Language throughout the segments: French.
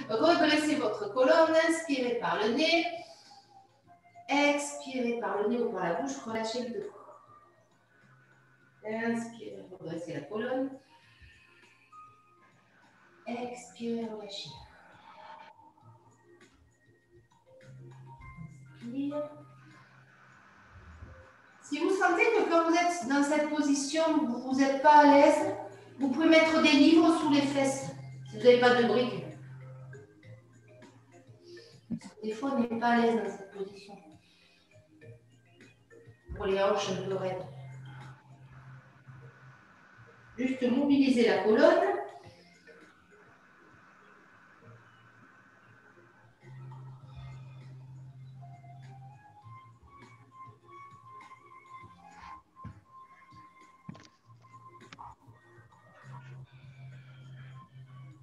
Redressez votre colonne, inspirez par le nez. Expirez par le nez ou par la bouche, relâchez le dos. Inspirez, redressez la colonne. Expirez, relâchez. Inspire. Si vous sentez que quand vous êtes dans cette position, vous n'êtes pas à l'aise, vous pouvez mettre des livres sous les fesses, si vous n'avez pas de briques. Des fois, on n'est pas à l'aise dans cette position. Pour les hanches un peu raides. Juste mobiliser la colonne.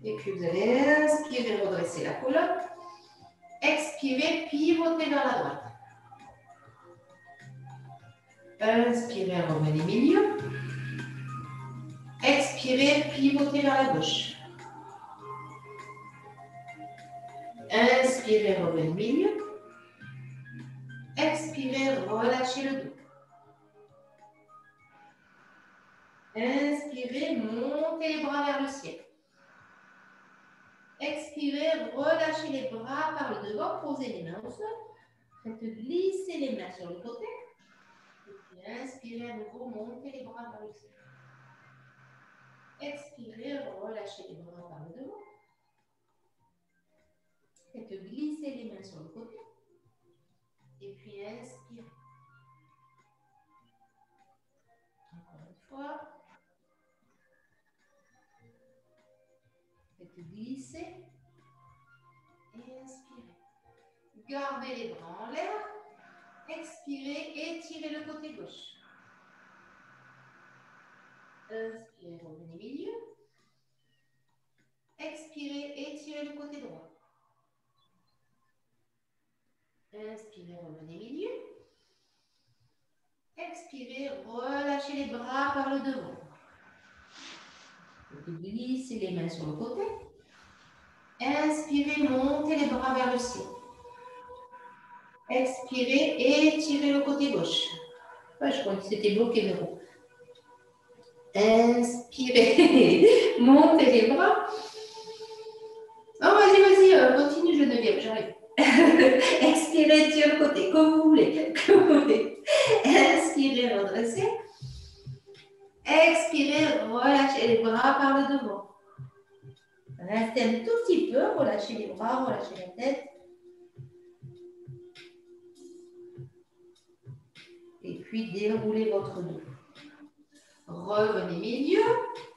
Et puis vous allez inspirer, redresser la colonne. Expirez, pivotez vers la droite. Inspirez, revenez milieu. Expirez, pivotez vers la gauche. Inspirez, revenez milieu. Expirez, relâchez le dos. Inspirez, montez les bras vers le ciel. Expirez, relâchez les bras par le devant, posez les mains au sol. Faites glisser les mains sur le côté. Et puis inspirez à nouveau, montez les bras vers le ciel. Expirez, relâchez les bras par le devant. Faites glisser les mains sur le côté. Et puis inspirez. Encore une fois. Faites glisser. Et inspirez. Gardez les bras en l'air. Expirez, étirez le côté gauche. Inspirez, revenez milieu. Expirez, étirez le côté droit. Inspirez, revenez milieu. Expirez, relâchez les bras par le devant. Glissez les mains sur le côté. Inspirez, montez les bras vers le ciel. Expirez, étirez le côté gauche. Ouais, je crois que c'était bloqué, mais bon. Inspirez, montez les bras. Oh, vas-y, continue Geneviève, j'arrive. Expirez, tirez le côté, comme vous voulez. Inspirez, redressez. Expirez, relâchez les bras par le devant. Restez un tout petit peu, relâchez les bras, relâchez la tête. Et puis déroulez votre dos. Revenez milieu.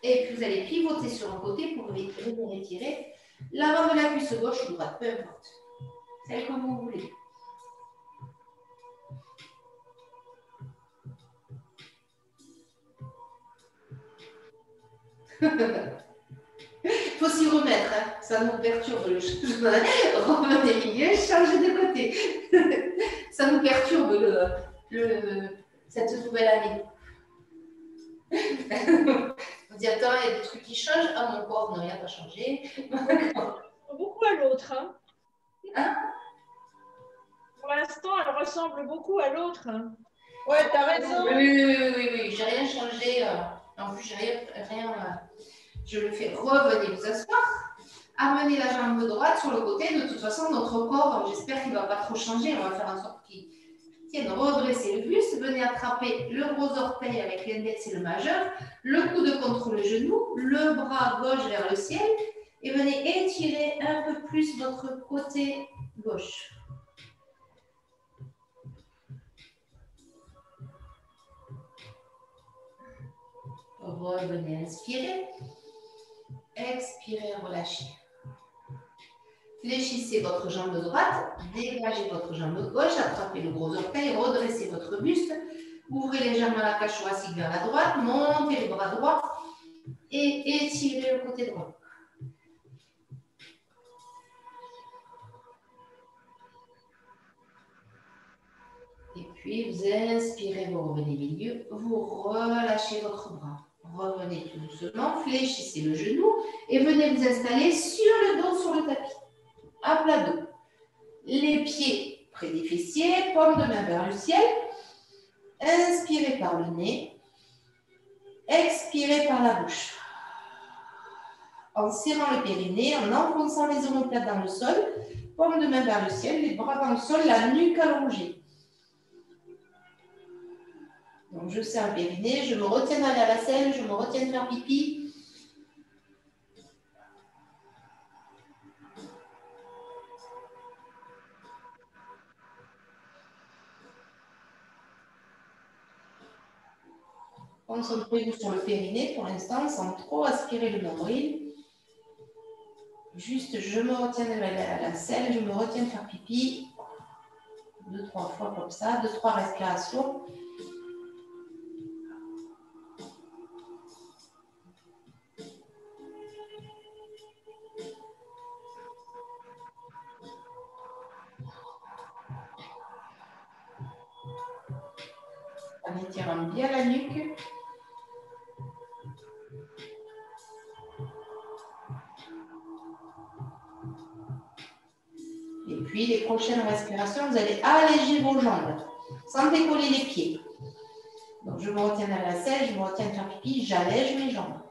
Et puis vous allez pivoter sur un côté pour venir étirer l'avant de la cuisse gauche ou droite, peu importe. Celle comme vous voulez. Il faut s'y remettre, hein. Ça nous perturbe. Revenez milieu, changez de côté. Ça nous perturbe cette nouvelle année. On dit, attends, il y a des trucs qui changent. Ah, mon corps, non, il n'a pas changé. Beaucoup à l'autre. Hein. Hein? Pour l'instant, elle ressemble beaucoup à l'autre. Hein. Ouais, t'as raison. Oui, j'ai rien changé. En plus, j'ai rien. Je le fais. Revenez vous asseoir. Amenez la jambe droite sur le côté. De toute façon, notre corps, j'espère qu'il ne va pas trop changer. On va faire en sorte qu'il tienne. Redressez le buste. Venez attraper le gros orteil avec l'index et le majeur. Le coude contre le genou. Le bras gauche vers le ciel. Et venez étirer un peu plus votre côté gauche. Revenez, inspirez. Expirez, relâchez. Fléchissez votre jambe droite, dégagez votre jambe gauche, attrapez le gros orteil, redressez votre buste, ouvrez les jambes à la cage thoracique vers la droite, montez les bras droits et étirez le côté droit. Et puis vous inspirez, vous revenez milieu, vous relâchez votre bras. Revenez tout doucement, fléchissez le genou et venez vous installer sur le dos sur le tapis. à plat dos. Les pieds près des fessiers, paume de main vers le ciel. Inspirez par le nez. Expirez par la bouche. En serrant le périnée, en enfonçant les omoplates dans le sol, paume de main vers le ciel, les bras dans le sol, la nuque allongée. Donc je serre le périnée, je me retiens d'aller à la selle, je me retiens de faire pipi. Concentrez-vous sur le périnée pour l'instant, sans trop aspirer le nombril. Juste, je me retiens d'aller à la selle, je me retiens de faire pipi. 2-3 fois comme ça, 2-3 respirations. En étirant bien la nuque. Et puis, les prochaines respirations, vous allez alléger vos jambes, sans décoller les pieds. Donc, je me retiens à la selle, je me retiens de faire pipi, j'allège mes jambes.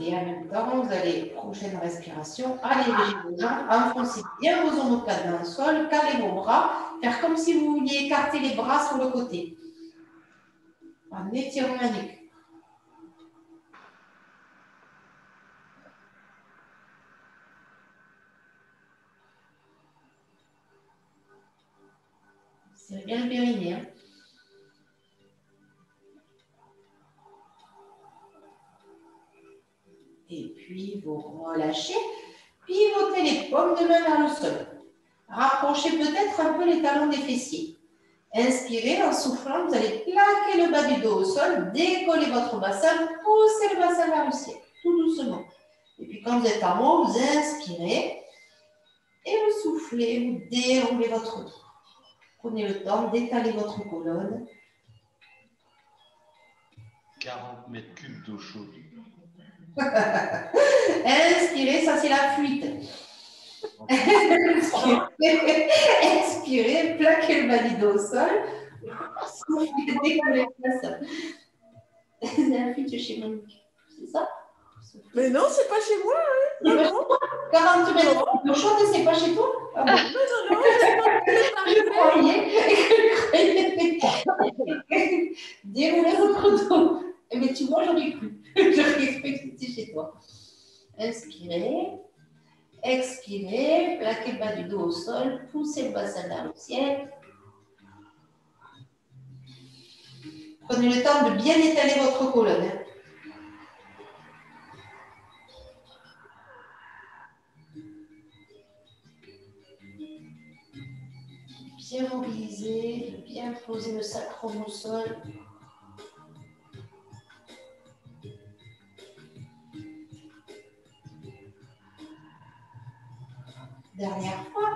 Et en même temps, vous allez, prochaine respiration, alléger vos jambes, enfoncez bien vos omoplates dans le sol, calez vos bras, faire comme si vous vouliez écarter les bras sur le côté. En étirant la nuque. Serrez bien le périnée. Hein. Et puis, vous relâchez. Pivotez les paumes de main vers le sol. Rapprochez peut-être un peu les talons des fessiers. Inspirez, en soufflant, vous allez plaquer le bas du dos au sol, décoller votre bassin, poussez le bassin vers le ciel, tout doucement. Et puis quand vous êtes en haut, vous inspirez et vous soufflez, vous déroulez votre dos. Prenez le temps d'étaler votre colonne. 40 mètres cubes d'eau chaude. Inspirez, ça c'est la fuite. Expirez, plaquez le bas du dos au sol. Soufflez, décollez le bassin. C'est la fuite chez Monique, c'est ça? Mais non, c'est pas chez moi. Hein. Non, non. 40 mètres d'eau chaude, c'est pas chez toi? Ah bon. Non, Je croyais. Déroulez votre dos. Mais tu vois, j'aurais cru. J'aurais cru que c'était chez toi. Inspirez. Expirez. Plaquez le bas du dos au sol. Poussez le bassin vers le ciel. Prenez le temps de bien étaler votre colonne. Bien mobiliser, de bien poser le sacrum au sol. Dernière fois.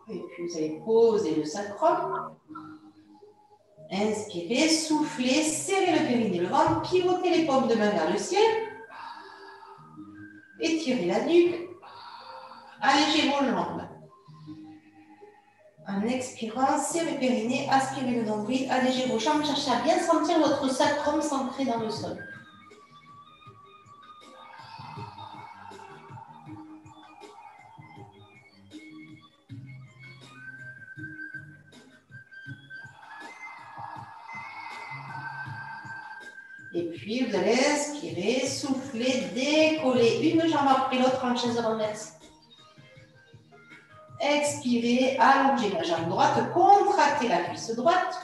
Et puis vous allez poser le sacrum. Inspirez, soufflez, serrez le périnée, le ventre, pivotez les paumes de main vers le ciel. Étirez la nuque. Allégez vos jambes. En expirant, serrez le périnée, aspirez le nombril, allégez vos jambes, cherchez à bien sentir votre sacrum centré dans le sol. Et puis, vous allez inspirer, souffler, décoller une jambe après l'autre en chaise reverse. Expirez, allongez la jambe droite, contractez la cuisse droite.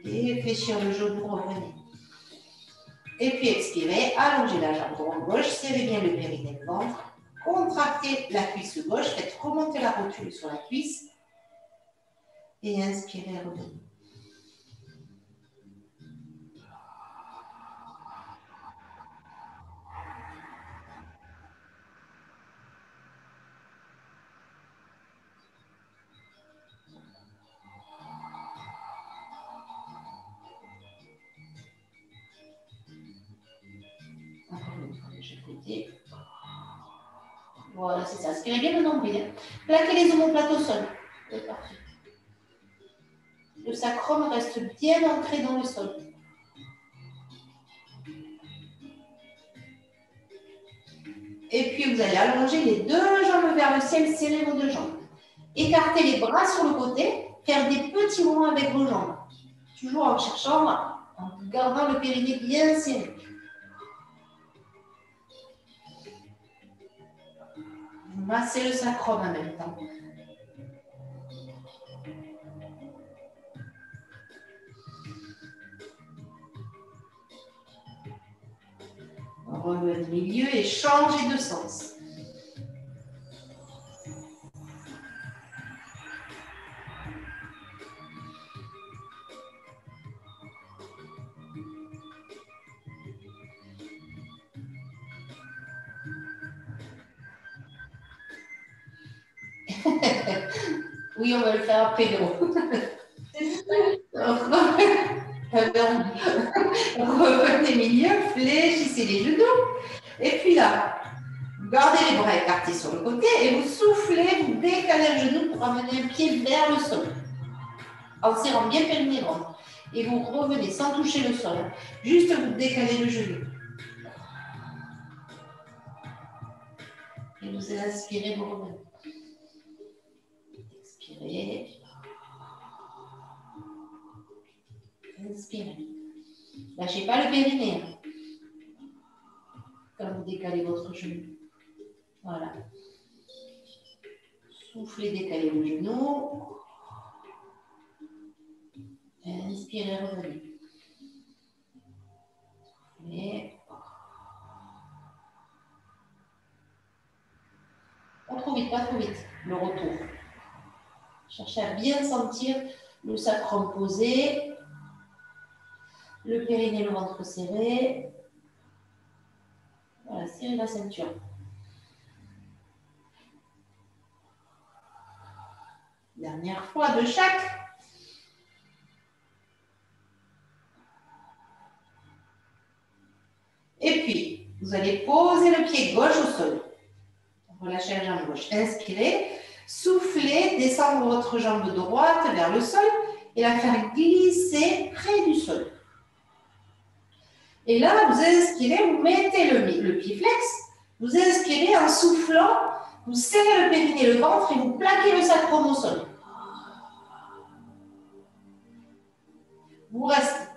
Et fléchir le genou, revenez. Et puis expirez, allongez la jambe droite gauche, serrez bien le périnée et le ventre. Contractez la cuisse gauche, faites remonter la rotule sur la cuisse. Et inspirez, revenez. Encore une fois, je vais côté. Voilà, c'est ça. Inspirez bien le nombril. Plaquez les omoplates au sol. C'est parfait. Le sacrum reste bien ancré dans le sol. Et puis, vous allez allonger les deux jambes vers le ciel, serrer vos deux jambes. Écartez les bras sur le côté, faire des petits ronds avec vos jambes. Toujours en cherchant, en gardant le périnée bien serré. Vous massez le sacrum en même temps. Revenez au milieu et changez de sens. Oui, on va le faire après, Véro. Revenez milieu, fléchissez les genoux. Et puis là, gardez les bras écartés sur le côté et vous soufflez, vous décalez le genou pour amener un pied vers le sol. En serrant bien périnée et ventre. Et vous revenez sans toucher le sol. Juste vous décalez le genou. Et vous inspirez, vous revenez. Expirez. Inspirez. Lâchez pas le périnée. Quand vous décalez votre genou. Voilà. Soufflez, décalez le genou. Inspirez, revenez. Soufflez. Pas trop vite, pas trop vite. Le retour. Cherchez à bien sentir le sacrum posé, le périnée, le ventre serré. Voilà, serrez la ceinture. Dernière fois de chaque. Et puis, vous allez poser le pied gauche au sol. Relâchez la jambe gauche. Inspirez. Soufflez, descendre votre jambe droite vers le sol et la faire glisser près du sol. Et là, vous inspirez, vous mettez le pied flex, vous inspirez en soufflant, vous serrez le périnée et le ventre et vous plaquez le sacrum au sol. Vous restez.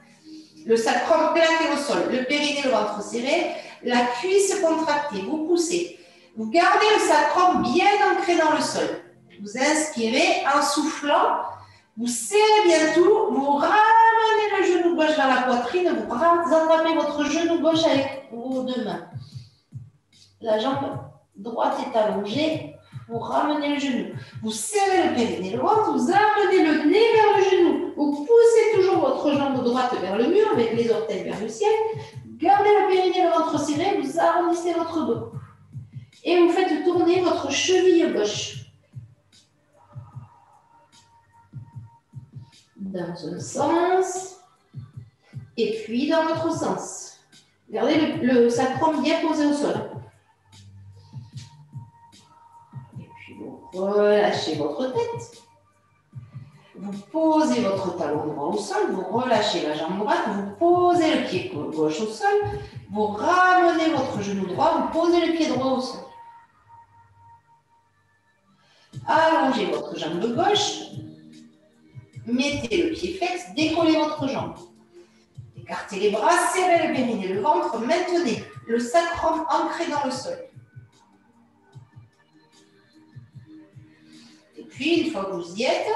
Le sacrum plaqué au sol, le périnée et le ventre serré, la cuisse contractée, vous poussez. Vous gardez le sacrum bien ancré dans le sol. Vous inspirez en soufflant, vous serrez bien tout, vous ramenez le genou gauche vers la poitrine, vous attrapez votre genou gauche avec vos deux mains. La jambe droite est allongée, vous ramenez le genou. Vous serrez le périnée et le ventre, vous amenez le nez vers le genou. Vous poussez toujours votre jambe droite vers le mur avec les orteils vers le ciel. Gardez le périnée et le ventre serré, vous arrondissez votre dos. Et vous faites tourner votre cheville gauche. Dans un sens, et puis dans l'autre sens. Gardez le sacrum bien posé au sol. Et puis vous relâchez votre tête. Vous posez votre talon droit au sol, vous relâchez la jambe droite, vous posez le pied gauche au sol, vous ramenez votre genou droit, vous posez le pied droit au sol. Allongez votre jambe gauche, mettez le pied flex, décollez votre jambe. Écartez les bras, serrez le périnée et le ventre, maintenez le sacrum ancré dans le sol. Et puis, une fois que vous y êtes,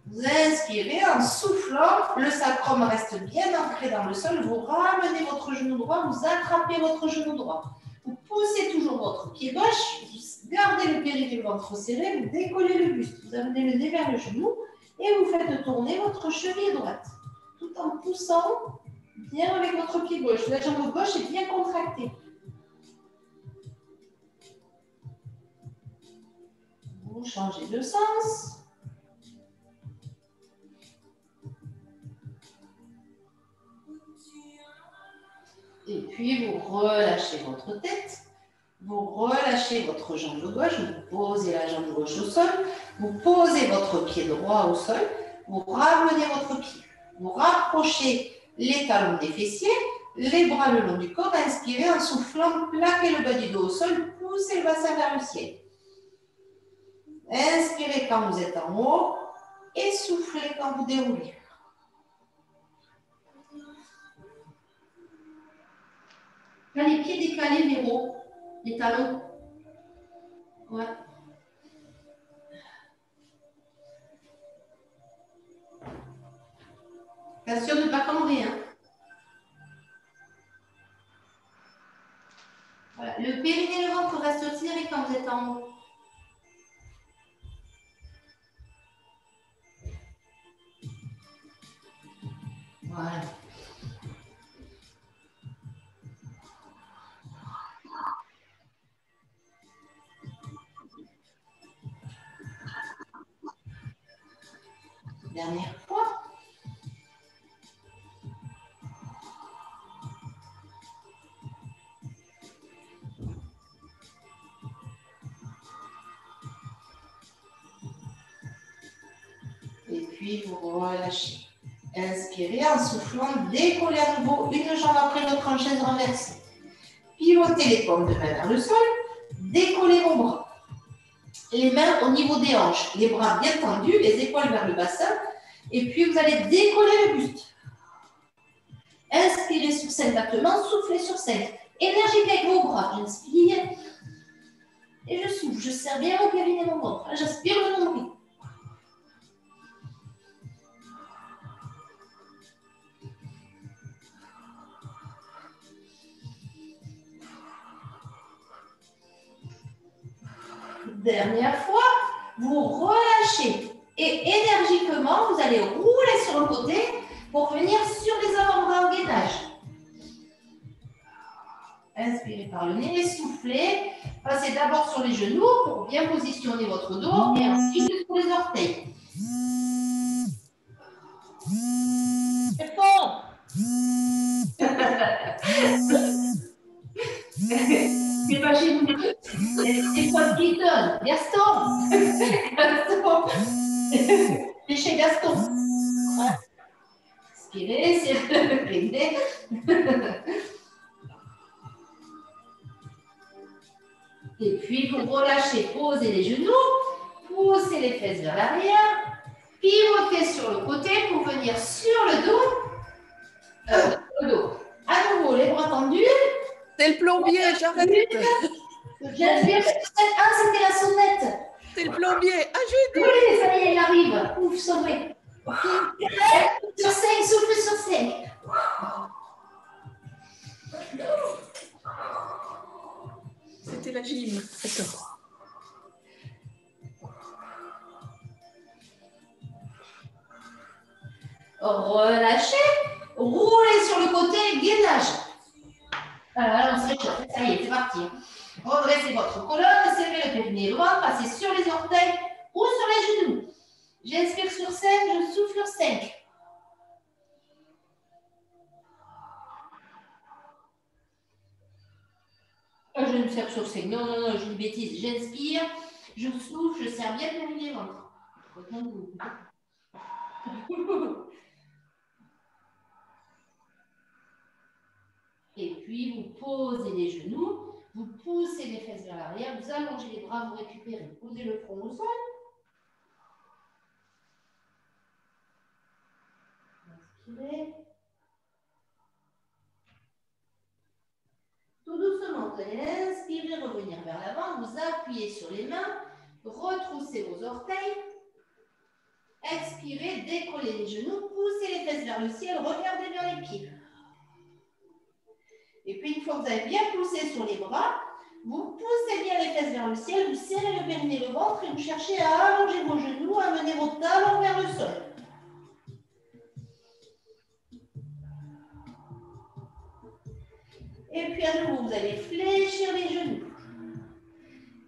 Vous inspirez en soufflant, le sacrum reste bien ancré dans le sol, vous ramenez votre genou droit, vous attrapez votre genou droit. Vous poussez toujours votre pied gauche, vous gardez le périnée, le ventre serré, vous décollez le buste, vous amenez le nez vers le genou et vous faites tourner votre cheville droite, tout en poussant bien avec votre pied gauche. La jambe gauche est bien contractée. Vous changez de sens. Et puis, vous relâchez votre tête. Vous relâchez votre jambe gauche. Vous posez la jambe gauche au sol. Vous posez votre pied droit au sol. Vous ramenez votre pied. Vous rapprochez les talons des fessiers. Les bras le long du corps. Inspirez en soufflant. Plaquez le bas du dos au sol. Poussez le bassin vers le ciel. Inspirez quand vous êtes en haut. Et soufflez quand vous déroulez. Là, les pieds décalés vers haut, les talons. Ouais. Attention de ne pas cambrer. Hein. Voilà. Le périnée et le ventre restent serrés quand vous êtes en haut. Voilà. Dernière fois. Et puis, vous relâchez. Inspirez en soufflant, décollez à nouveau une jambe après l'autre en chaise renversée. Pivotez les paumes de main vers le sol, décollez vos bras. Les mains au niveau des hanches, les bras bien tendus, les épaules vers le bassin. Et puis, vous allez décoller le buste. Inspirez sur 5 battements, soufflez sur 5. Énergique avec vos bras. J'inspire et je souffle. Je serre bien mon périnée, mon ventre. J'aspire le nombril. Dernière fois, vous relâchez. Et énergiquement, vous allez rouler sur le côté pour venir sur les avant-bras en gainage. Inspirez par le nez, soufflez. Passez d'abord sur les genoux pour bien positionner votre dos et ensuite sur les orteils. C'est fort. C'est pas chez nous. C'est quoi qui donne? Gaston. Gaston. C'est chez Gaston. Inspirez, c'est le périnée. Et puis, vous relâchez, posez les genoux, poussez les fesses vers l'arrière, pivotez sur le côté pour venir sur le dos. À nouveau, les bras tendus. C'est le plombier, j'arrête. J'inspire. Ah, c'était la sonnette. C'est le plombier. Ah, j'ai dit. Oui, ça y est, il arrive. Ouf, sauvé. Sur 5, souffle sur 5. C'était la gym. D'accord. Relâchez. Roulez sur le côté, gainage. Alors, on se réchauffe. Ça y est, c'est parti. Redressez votre colonne, serrez le périnée et le ventre, passez sur les orteils ou sur les genoux. J'inspire sur 5, je souffle sur 5. Je me serre sur 5. Non, non, non, j'ai une bêtise. J'inspire, je souffle, je serre bien le périnée et le ventre. Et puis, vous posez les genoux, vous poussez les fesses vers l'arrière, vous allongez les bras, vous récupérez. Posez le front au sol. Inspirez. Tout doucement, vous allez inspirer, revenir vers l'avant, vous appuyez sur les mains, retroussez vos orteils. Expirez, décollez les genoux, poussez les fesses vers le ciel, regardez vers les pieds. Et puis, une fois que vous avez bien poussé sur les bras, vous poussez bien les fesses vers le ciel, vous serrez le périnée, le ventre et vous cherchez à allonger vos genoux, à amener vos talons vers le sol. Et puis à nouveau, vous allez fléchir les genoux.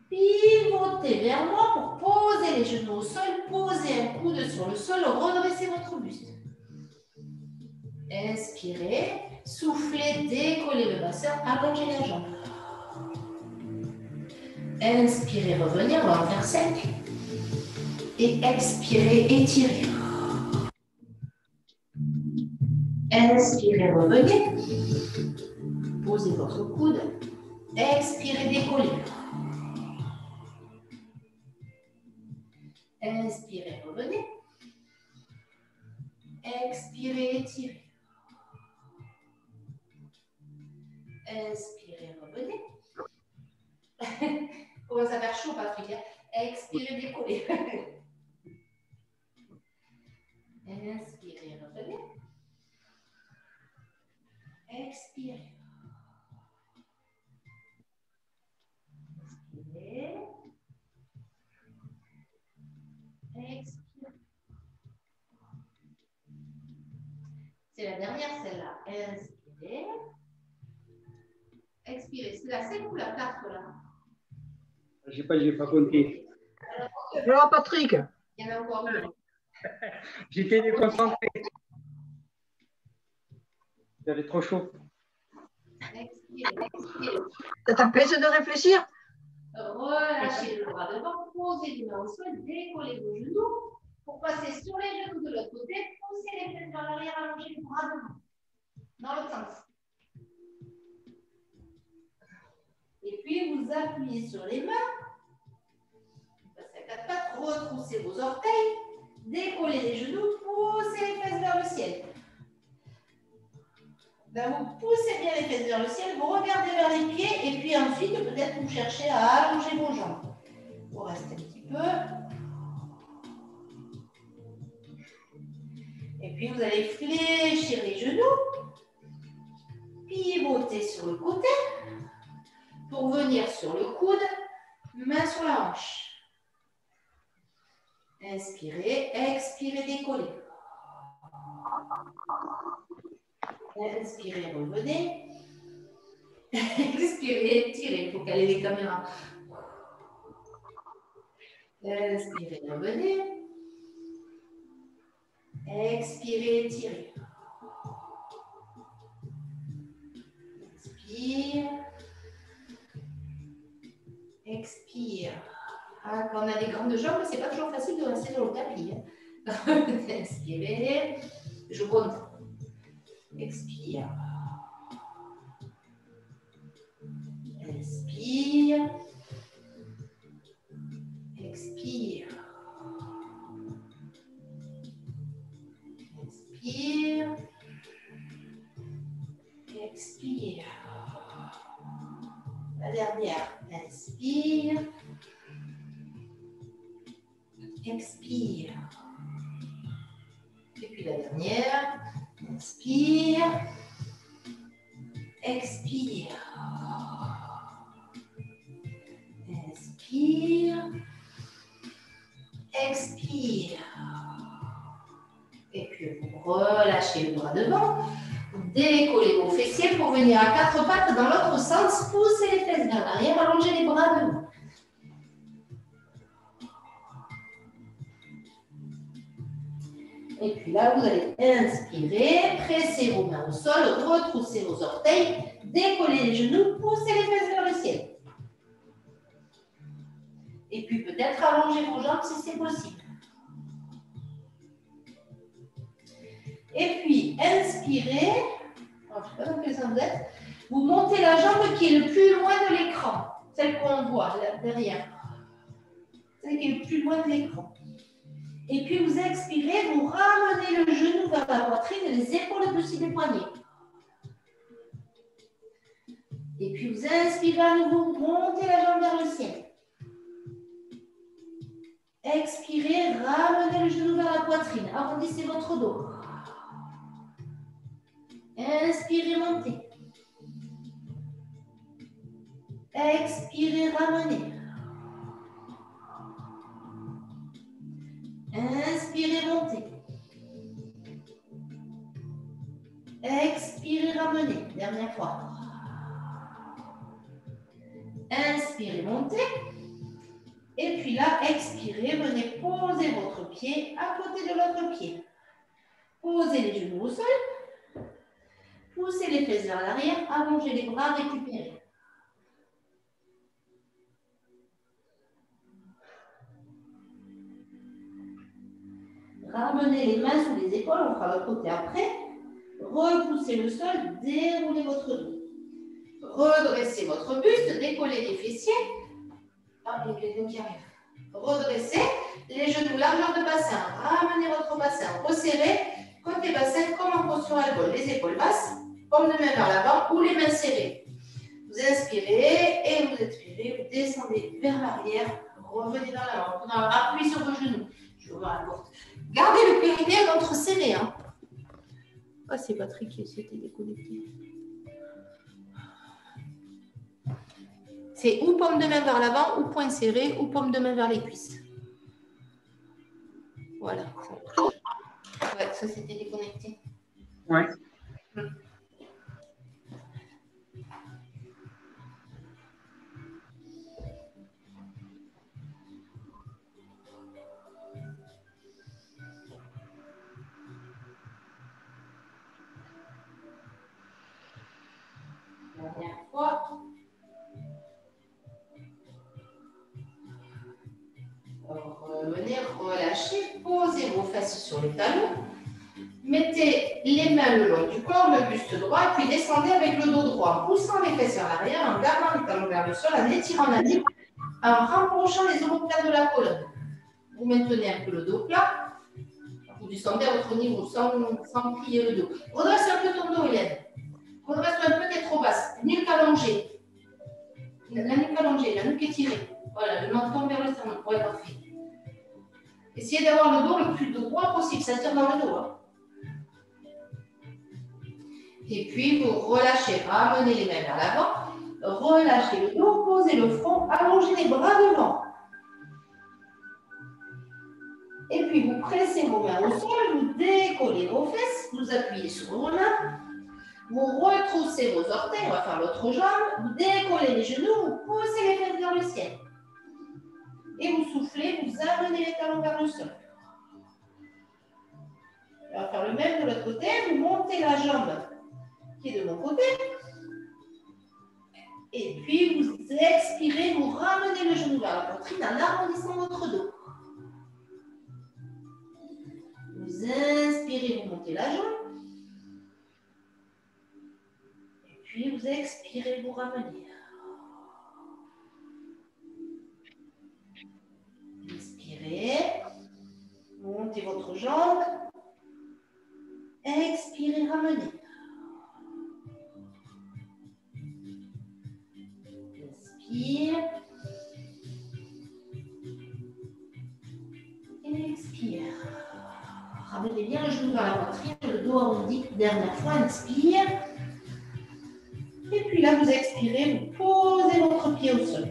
Pivotez vers moi pour poser les genoux au sol, posez un coude sur le sol, redressez votre buste. Inspirez, soufflez, décollez le bassin, allongez la jambe. Inspirez, revenir, on va en faire 5. Et expirez, étirez. Inspirez, revenez. Posez votre coude. Expirez, décollez. Inspirez, revenez. Expirez, étirez. Inspirez, revenez. Commence à faire chaud, Patrick. Expirez, décollez. Inspirez, revenez. Expirez. Inspirez. Expirez. C'est la dernière, celle-là. Inspirez. Expirez. C'est la 5 ou la 4, là? Je n'ai pas compté. Alors, Patrick. Il y en a encore une. J'étais déconcentré. J'avais trop chaud. Expirez, expirez. Ça t'empêche de réfléchir? Relâchez le bras devant, posez les mains au sol, décollez vos genoux pour passer sur les genoux de l'autre côté, poussez les fesses vers l'arrière, allongez les bras devant, dans l'autre sens. Et puis vous appuyez sur les mains, vous passez à 4 pattes, retroussez vos orteils, décollez les genoux, poussez les fesses vers le ciel. Là, vous poussez bien les fesses vers le ciel, vous regardez vers les pieds et puis ensuite, peut-être vous cherchez à allonger vos jambes. Vous restez un petit peu. Et puis, vous allez fléchir les genoux, pivoter sur le côté pour venir sur le coude, main sur la hanche. Inspirez, expirez, décollez. Inspirez, revenez. Expirez, tirez. Il faut caler les caméras. Inspirez, revenez. Expirez, tirez. Inspire. Expire. Ah, quand on a des grandes jambes, c'est pas toujours facile de rester dans le tapis. Inspirez. Je compte. Expire. Inspire. Expire. Inspire. Expire. La dernière. Inspire. Expire. Et puis la dernière. Inspire. Expire. Inspire. Expire. Et puis vous relâchez le bras devant. Vous décollez vos fessiers pour venir à 4 pattes dans l'autre sens. Poussez les fesses vers l'arrière. Allongez les bras devant. Et puis là, vous allez inspirer, presser vos mains au sol, retroussez vos orteils, décollez les genoux, poussez les fesses vers le ciel. Et puis peut-être allonger vos jambes si c'est possible. Et puis, inspirez, je ne sais pas dans quel sens vous êtes, vous montez la jambe qui est le plus loin de l'écran, celle qu'on voit là, derrière, celle qui est le plus loin de l'écran. Et puis vous expirez, vous ramenez le genou vers la poitrine et les épaules au-dessus des poignets. Et puis vous inspirez à nouveau, montez la jambe vers le ciel. Expirez, ramenez le genou vers la poitrine. Arrondissez votre dos. Inspirez, montez. Expirez, ramenez. Inspirez, montez. Expirez, ramenez. Dernière fois. Inspirez, montez. Et puis là, expirez, venez poser votre pied à côté de l'autre pied. Posez les genoux au sol. Poussez les fesses vers l'arrière. Allongez les bras, récupérez. Ramenez les mains sous les épaules. On fera l'autre côté après. Repoussez le sol. Déroulez votre dos. Redressez votre buste. Décollez les fessiers. Ah, il y a quelqu'un qui arrive. Redressez les genoux, largeur de bassin. Ramenez votre bassin. Resserrez côté bassin comme en posture alcool. Les épaules basses, paume de main vers l'avant ou les mains serrées. Vous inspirez et vous expirez. Vous descendez vers l'arrière. Revenez vers l'avant. Appuyez sur vos genoux. Je vais ouvrir la porte. Gardez le périnée à ventre serré. Hein. Ah, c'est Patrick qui s'était déconnecté. C'est ou paume de main vers l'avant, ou poing serré, ou paume de main vers les cuisses. Voilà. Ouais, ça c'était déconnecté. Ouais. Dernière fois. Revenez, relâchez, posez vos fesses sur les talons. Mettez les mains le long du corps, le buste droit, et puis descendez avec le dos droit, en poussant les fesses vers l'arrière, en gardant les talons vers le sol, en étirant la nuque, en rapprochant les omoplates de la colonne. Vous maintenez un peu le dos plat, vous descendez à votre niveau sans plier le dos. Redresse un peu ton dos, Hélène. Redresse un peu, t'es trop basse. Nuque allongée. La nuque allongée, la nuque étirée. Voilà, le menton vers le sternum. Ouais, parfait. Essayez d'avoir le dos le plus droit possible, ça tire dans le dos. Hein. Et puis, vous relâchez, ramenez les mains vers l'avant, relâchez le dos, posez le front, allongez les bras devant. Et puis, vous pressez vos mains au sol, vous décollez vos fesses, vous appuyez sur vos mains, vous retroussez vos orteils, on va faire l'autre jambe, vous décollez les genoux, vous poussez les fesses vers le ciel. Et vous soufflez, vous amenez les talons vers le sol. On va faire le même de l'autre côté, vous montez la jambe qui est de mon côté. Et puis vous expirez, vous ramenez le genou vers la poitrine en arrondissant votre dos. Vous inspirez, vous montez la jambe. Et puis vous expirez, vous ramenez. Inspirez, montez votre jambe, expirez, ramenez. Inspire, expire. Ramenez bien le genou vers la poitrine, le dos arrondi. Dernière fois, inspire. Et puis là, vous expirez, vous posez votre pied au sol.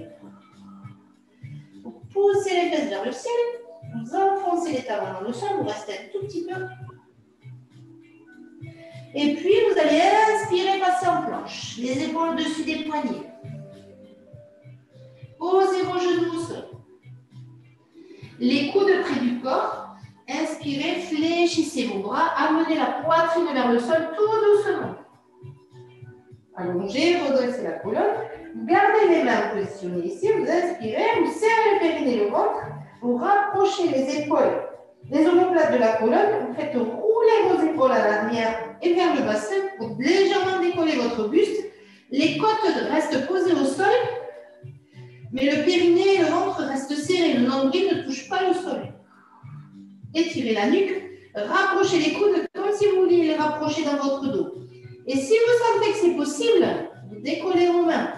Poussez les fesses vers le ciel, vous enfoncez les talons dans le sol, vous restez un tout petit peu. Et puis, vous allez inspirer, passer en planche, les épaules au-dessus des poignets. Posez vos genoux au sol. Les coudes près du corps, inspirez, fléchissez vos bras, amenez la poitrine vers le sol tout doucement. Allongez, redressez la colonne. Gardez les mains positionnées ici, vous inspirez, vous serrez le périnée, le ventre, vous rapprochez les épaules des omoplates de la colonne, vous faites rouler vos épaules à l'arrière et vers le bassin pour légèrement décoller votre buste. Les côtes restent posées au sol, mais le périnée et le ventre restent serrés, le nombril ne touche pas le sol. Étirez la nuque, rapprochez les coudes comme si vous vouliez les rapprocher dans votre dos. Et si vous sentez que c'est possible, vous décollez vos mains.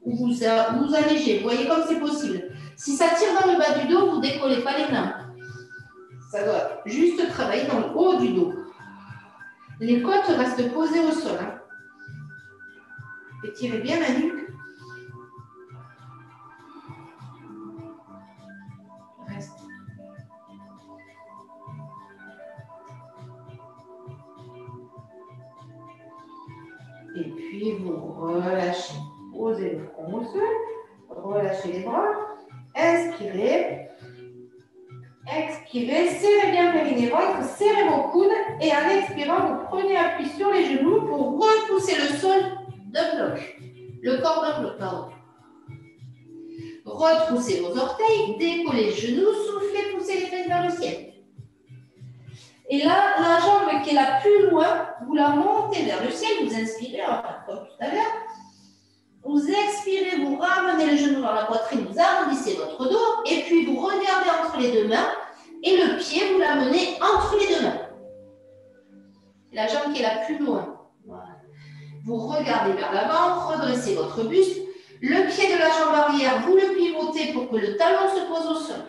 Ou vous allégez, vous voyez comme c'est possible. Si ça tire dans le bas du dos, vous ne décollez pas les mains. Ça doit juste travailler dans le haut du dos. Les côtes restent posées au sol. Hein. Étirez bien la nuque. Reste. Et puis vous relâchez. Posez le front au sol. Relâchez les bras. Inspirez. Expirez. Serrez bien le périnée-ventre. Serrez vos coudes. Et en expirant, vous prenez appui sur les genoux pour repousser le sol d'un bloc. Le corps d'un bloc, pardon. Retroussez vos orteils. Décollez les genoux. Soufflez, poussez les fesses vers le ciel. Et là, la jambe qui est la plus loin, vous la montez vers le ciel. Vous inspirez, comme tout à l'heure. Vous expirez, vous ramenez le genou dans la poitrine, vous arrondissez votre dos, et puis vous regardez entre les deux mains, et le pied, vous l'amenez entre les deux mains. C'est la jambe qui est la plus loin. Voilà. Vous regardez vers l'avant, redressez votre buste. Le pied de la jambe arrière, vous le pivotez pour que le talon se pose au sol.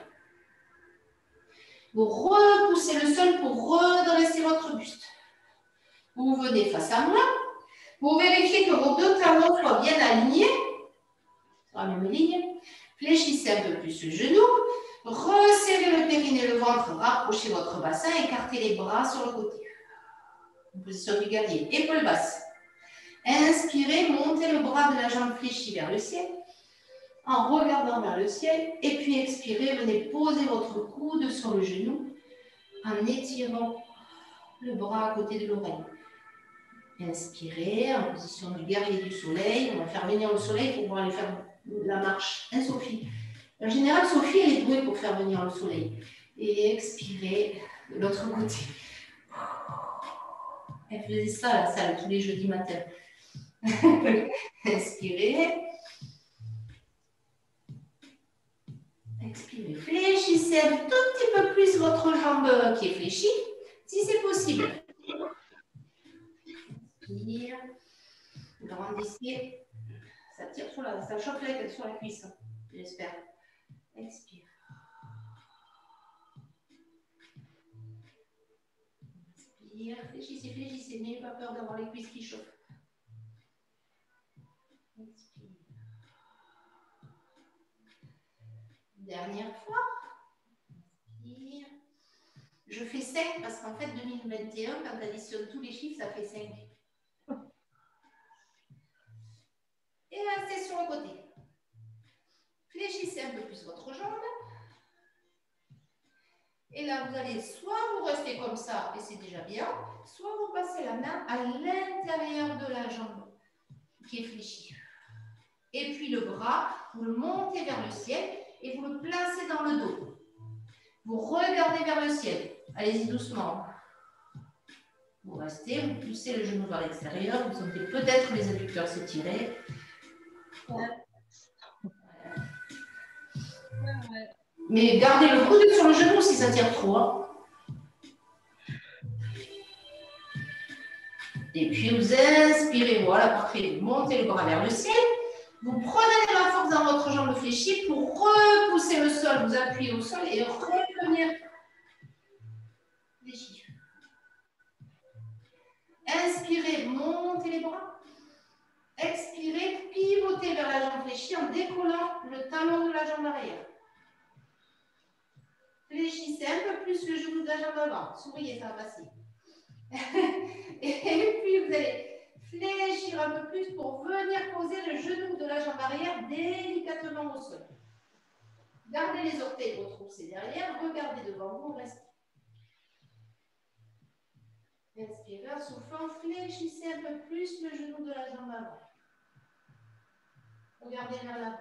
Vous repoussez le sol pour redresser votre buste. Vous venez face à moi. Vous vérifiez que vos deux talons soient bien alignés, sur la même ligne. Fléchissez un peu plus le genou. Resserrez le périnée, le ventre. Rapprochez votre bassin. Écartez les bras sur le côté. En position du guerrier. Épaules basses. Inspirez, montez le bras de la jambe fléchie vers le ciel. En regardant vers le ciel. Et puis expirez, venez poser votre coude sur le genou. En étirant le bras à côté de l'oreille. Inspirez, en position du guerrier du soleil. On va faire venir le soleil pour pouvoir aller faire la marche. Hein, Sophie? En général, Sophie, elle est douée pour faire venir le soleil. Et expirez de l'autre côté. Elle faisait ça à la salle tous les jeudis matins. Inspirez. Expirez. Fléchissez un tout petit peu plus votre jambe qui est fléchie, si c'est possible. Inspire. Grandissez. Ça tire sur la, ça choque sur la cuisse, j'espère. Expire. Inspire. Fléchissez, fléchissez. N'ayez pas peur d'avoir les cuisses qui chauffent. Inspire. Dernière fois. Inspire. Je fais 5 parce qu'en fait, 2021, quand tu additionnes tous les chiffres, ça fait 5. Et restez sur le côté. Fléchissez un peu plus votre jambe. Et là, vous allez soit vous restez comme ça, et c'est déjà bien, soit vous passez la main à l'intérieur de la jambe qui est fléchie. Et puis le bras, vous le montez vers le ciel et vous le placez dans le dos. Vous regardez vers le ciel. Allez-y doucement. Vous restez, vous poussez le genou vers l'extérieur. Vous sentez peut-être les adducteurs s'étirer. Mais gardez le coude sur le genou si ça tire trop. Hein. Et puis vous inspirez, voilà, parfait. Vous montez le bras vers le ciel. Vous prenez de la force dans votre jambe fléchie pour repousser le sol. Vous appuyez au sol et revenir fléchi. Inspirez, montez les bras. Expirez, pivotez vers la jambe fléchie en décollant le talon de la jambe arrière. Fléchissez un peu plus le genou de la jambe avant. Souriez, ça va passer. Et puis vous allez fléchir un peu plus pour venir poser le genou de la jambe arrière délicatement au sol. Gardez les orteils retroussés derrière, regardez devant vous, restez. Inspirez, en soufflant, fléchissez un peu plus le genou de la jambe avant. Regardez vers l'avant.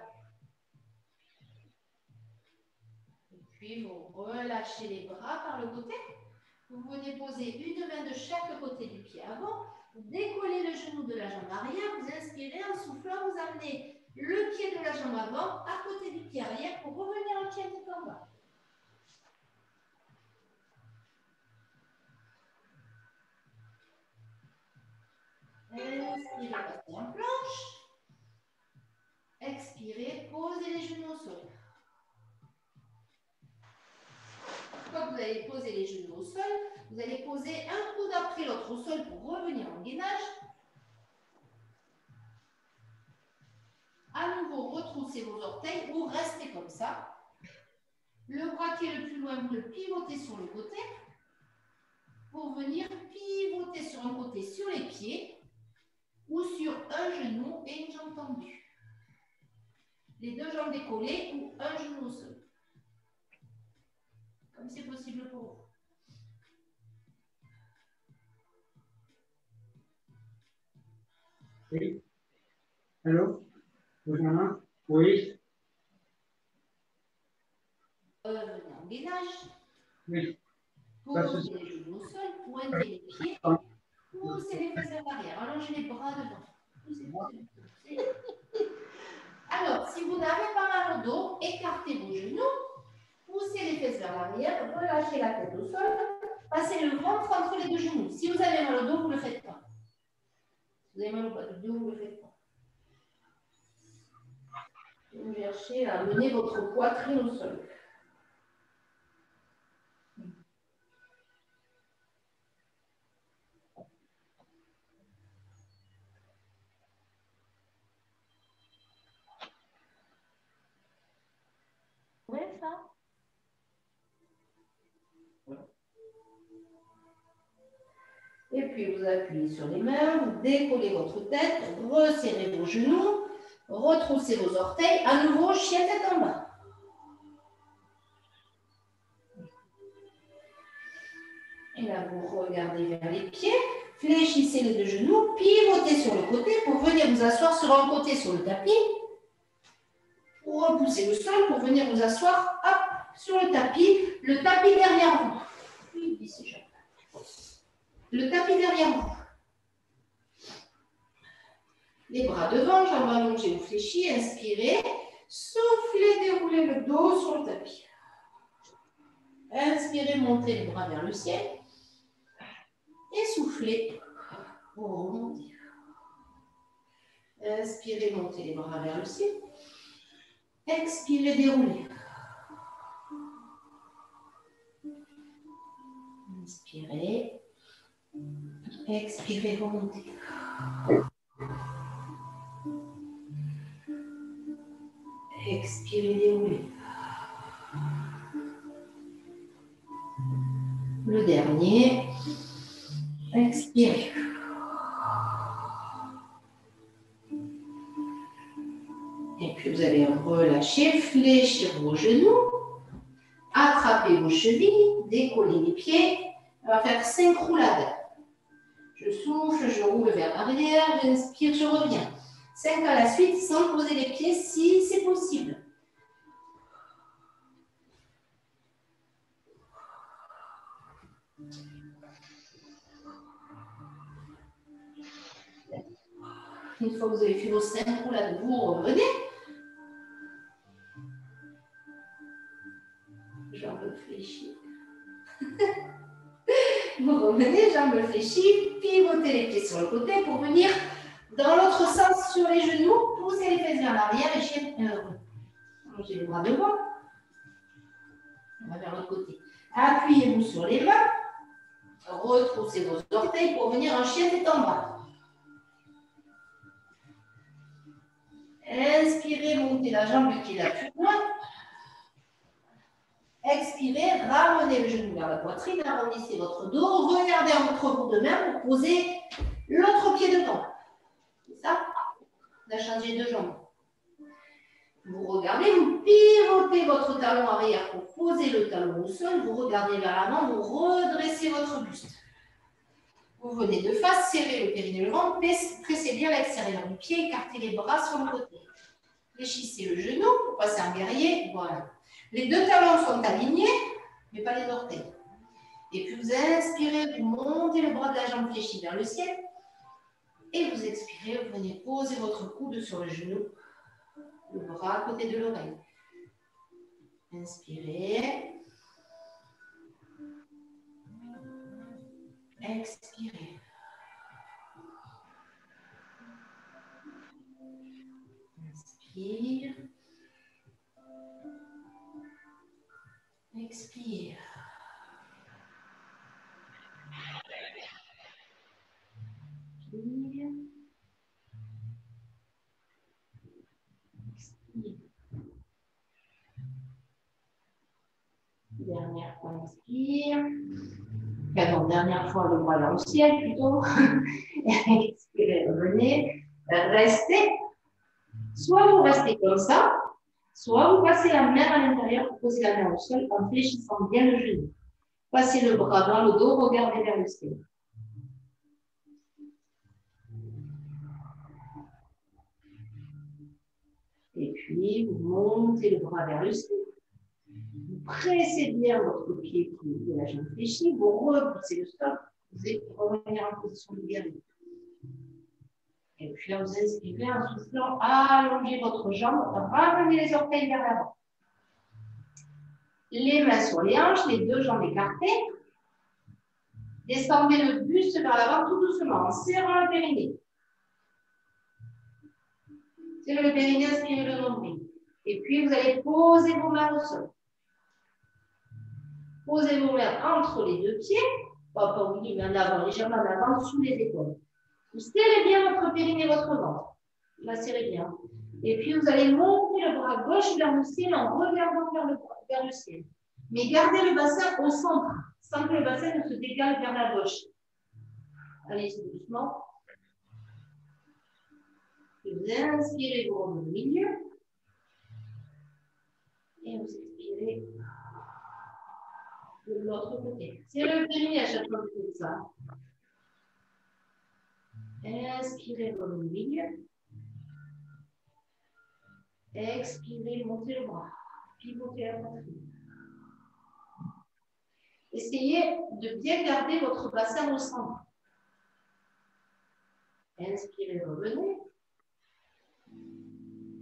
Et puis vous relâchez les bras par le côté. Vous venez poser une main de chaque côté du pied avant. Vous décollez le genou de la jambe arrière. Vous inspirez, en soufflant, vous amenez le pied de la jambe avant à côté du pied arrière pour revenir en pied tout en bas. Inspirez, passez en planche. Expirez, posez les genoux au sol. Vous allez poser un coude après l'autre au sol pour revenir en gainage. À nouveau, retroussez vos orteils ou restez comme ça. Le bras qui est le plus loin, vous le pivotez sur le côté pour venir pivoter sur un côté sur les pieds ou sur un genou et une jambe tendue. Les deux jambes décollées ou un genou au sol. Comme c'est possible pour vous. Oui. Allô? Bonjour. Oui. Revenez en gainage. Oui. Posez les genoux au sol, pointez les pieds, poussez les fesses vers l'arrière, allongez les bras devant. Poussez, poussez, poussez. Alors, si vous n'avez pas mal au dos, écartez vos genoux, poussez les fesses vers l'arrière, relâchez la tête au sol, passez le ventre entre les deux genoux. Si vous avez mal au dos, vous ne le faites pas. Si vous avez mal au bas du dos, vous ne le faites pas. Vous cherchez à amener votre poitrine au sol. Oui, ça. Et puis vous appuyez sur les mains, vous décollez votre tête, resserrez vos genoux, retroussez vos orteils, à nouveau chien tête en bas. Et là, vous regardez vers les pieds, fléchissez les deux genoux, pivotez sur le côté pour venir vous asseoir sur un côté sur le tapis. Ou repoussez le sol pour venir vous asseoir hop, sur le tapis derrière vous. Oui, ici, le tapis derrière vous. Les bras devant, jambes allongées ou fléchies, inspirez, soufflez, déroulez le dos sur le tapis. Inspirez, montez les bras vers le ciel. Et soufflez pour remonter. Inspirez, montez les bras vers le ciel. Expirez, déroulez. Inspirez. Expirez, remontez. Expirez, déroulez. Le dernier. Expirez. Et puis vous allez relâcher, fléchir vos genoux, attraper vos chevilles, décoller les pieds. On va faire 5 roulades. Je souffle, je roule vers l'arrière, j'inspire, je reviens. 5 à la suite sans poser les pieds si c'est possible. Une fois que vous avez fait vos 5 roulades, vous revenez. Jambes fléchies. Vous revenez, jambes fléchies, pivotez les pieds sur le côté pour venir dans l'autre sens sur les genoux, poussez les fesses vers l'arrière et allongez les bras devant. On va vers l'autre côté. Appuyez-vous sur les mains, retroussez vos orteils pour venir en chien tête en bas. Inspirez, montez la jambe qui est la plus loin. Expirez, ramenez le genou vers la poitrine, arrondissez votre dos, regardez en votre bout de main pour poser l'autre pied devant. C'est ça? On a changé de jambe. Vous regardez, vous pivotez votre talon arrière pour poser le talon au sol, vous regardez vers l'avant, vous redressez votre buste. Vous venez de face, serrez le périnée et le ventre, pressez bien l'extérieur du pied, écartez les bras sur le côté. Fléchissez le genou pour passer en guerrier, voilà. Les deux talons sont alignés, mais pas les orteils. Et puis vous inspirez, vous montez le bras de la jambe fléchie vers le ciel. Et vous expirez, vous venez poser votre coude sur le genou, le bras à côté de l'oreille. Inspirez. Expirez. Inspire. Expire. Dernière fois, inspire. Pardon, dernière fois, le bras vers le ciel plutôt. Expirez, revenez. Restez. Soit vous restez comme ça, soit vous passez la main à l'intérieur pour poser la main au sol en fléchissant bien le genou. Passez le bras dans le dos, regardez vers le ciel. Et puis, vous montez le bras vers le ciel. Vous pressez bien votre pied qui est la jambe fléchie. Vous repoussez le sol. Vous allez revenir en position de guerrier. Et puis, là, vous inspirez en soufflant. Allongez votre jambe. Ramenez les orteils vers l'avant. Les mains sur les hanches, les deux jambes écartées. Descendez le buste vers l'avant tout doucement en serrant le périnée. Serrez le périnée, inspirez le nombril. Et puis, vous allez poser vos mains au sol. Posez vos mains entre les deux pieds. Pas au milieu, mais en avant, légèrement en avant, sous les épaules. Vous serrez bien votre périnée, votre ventre. Là, serrez bien. Et puis, vous allez monter le bras gauche vers le ciel en regardant vers le ciel. Mais gardez le bassin au centre, sans que le bassin ne se décale vers la gauche. Allez-y doucement. Et vous inspirez, vous revenez au milieu. Et vous expirez de l'autre côté. Serrez le périnée à chaque fois que vous faites ça. Inspirez, revenez au milieu. Expirez, montez le bras. Pivotez la poitrine. Essayez de bien garder votre bassin au centre. Inspirez, revenez.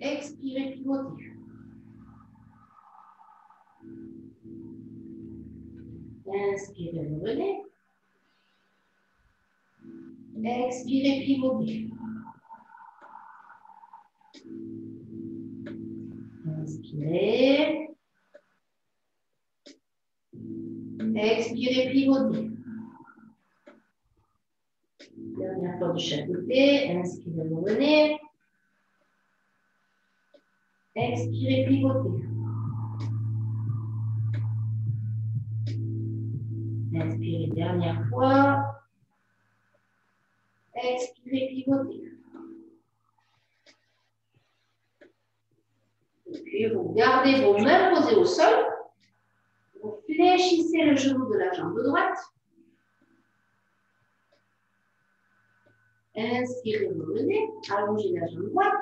Expirez, pivotez. Inspirez, revenez. Expirez, pivotez. Inspirez. Expirez, pivotez. Dernière fois de chaque côté. Inspirez, revenez. Expirez, pivotez. Inspirez, dernière fois. Expirez, pivotez. Et puis, vous gardez vos mains posées au sol. Vous fléchissez le genou de la jambe droite. Inspirez, revenez. Allongez la jambe droite.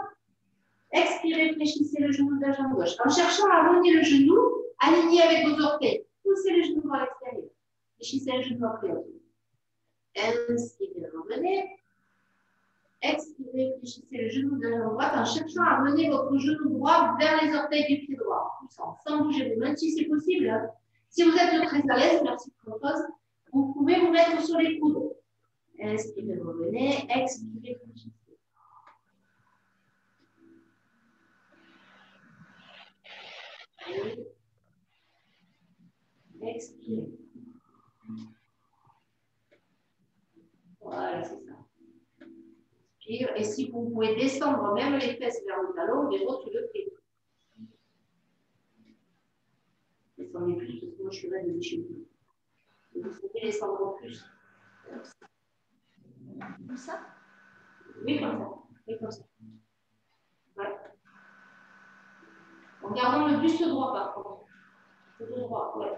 Expirez, fléchissez le genou de la jambe gauche. En cherchant à rogner le genou, aligné avec vos orteils. Poussez le genou vers l'extérieur. Fléchissez le genou après l'autre. Inspirez, revenez. Expirez, fléchissez le genou de la jambe droite en cherchant à mener votre genou droit vers les orteils du pied droit. Poussant, sans bouger vos mains si c'est possible. Si vous êtes très à l'aise, merci pour votre pause, vous pouvez vous mettre sur les coudes. Inspirez, revenez. Expirez, fléchissez. Expirez. Voilà, c'est ça. Inspire. Et si vous pouvez descendre même les fesses vers le talon, les autres, le faites. Descendez plus, parce que moi je suis là de chez vous. Vous pouvez descendre plus. Comme ça? Oui, comme ça. Oui, comme ça. Ouais. En gardant le buste droit, par contre. Le dos droit, ouais.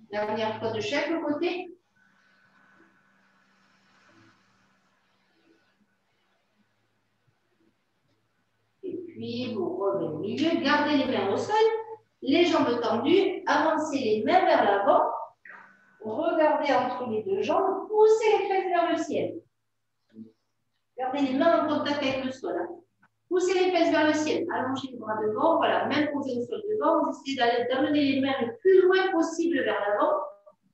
Dernière fois de chaque côté. Et puis, vous revenez au milieu. Gardez les mains au sol. Les jambes tendues. Avancez les mains vers l'avant. Regardez entre les deux jambes. Poussez les fesses vers le ciel. Gardez les mains en contact avec le sol. Poussez les fesses vers le ciel. Allongez les bras devant. Voilà, main posée au sol devant. Vous essayez d'amener les mains le plus loin possible vers l'avant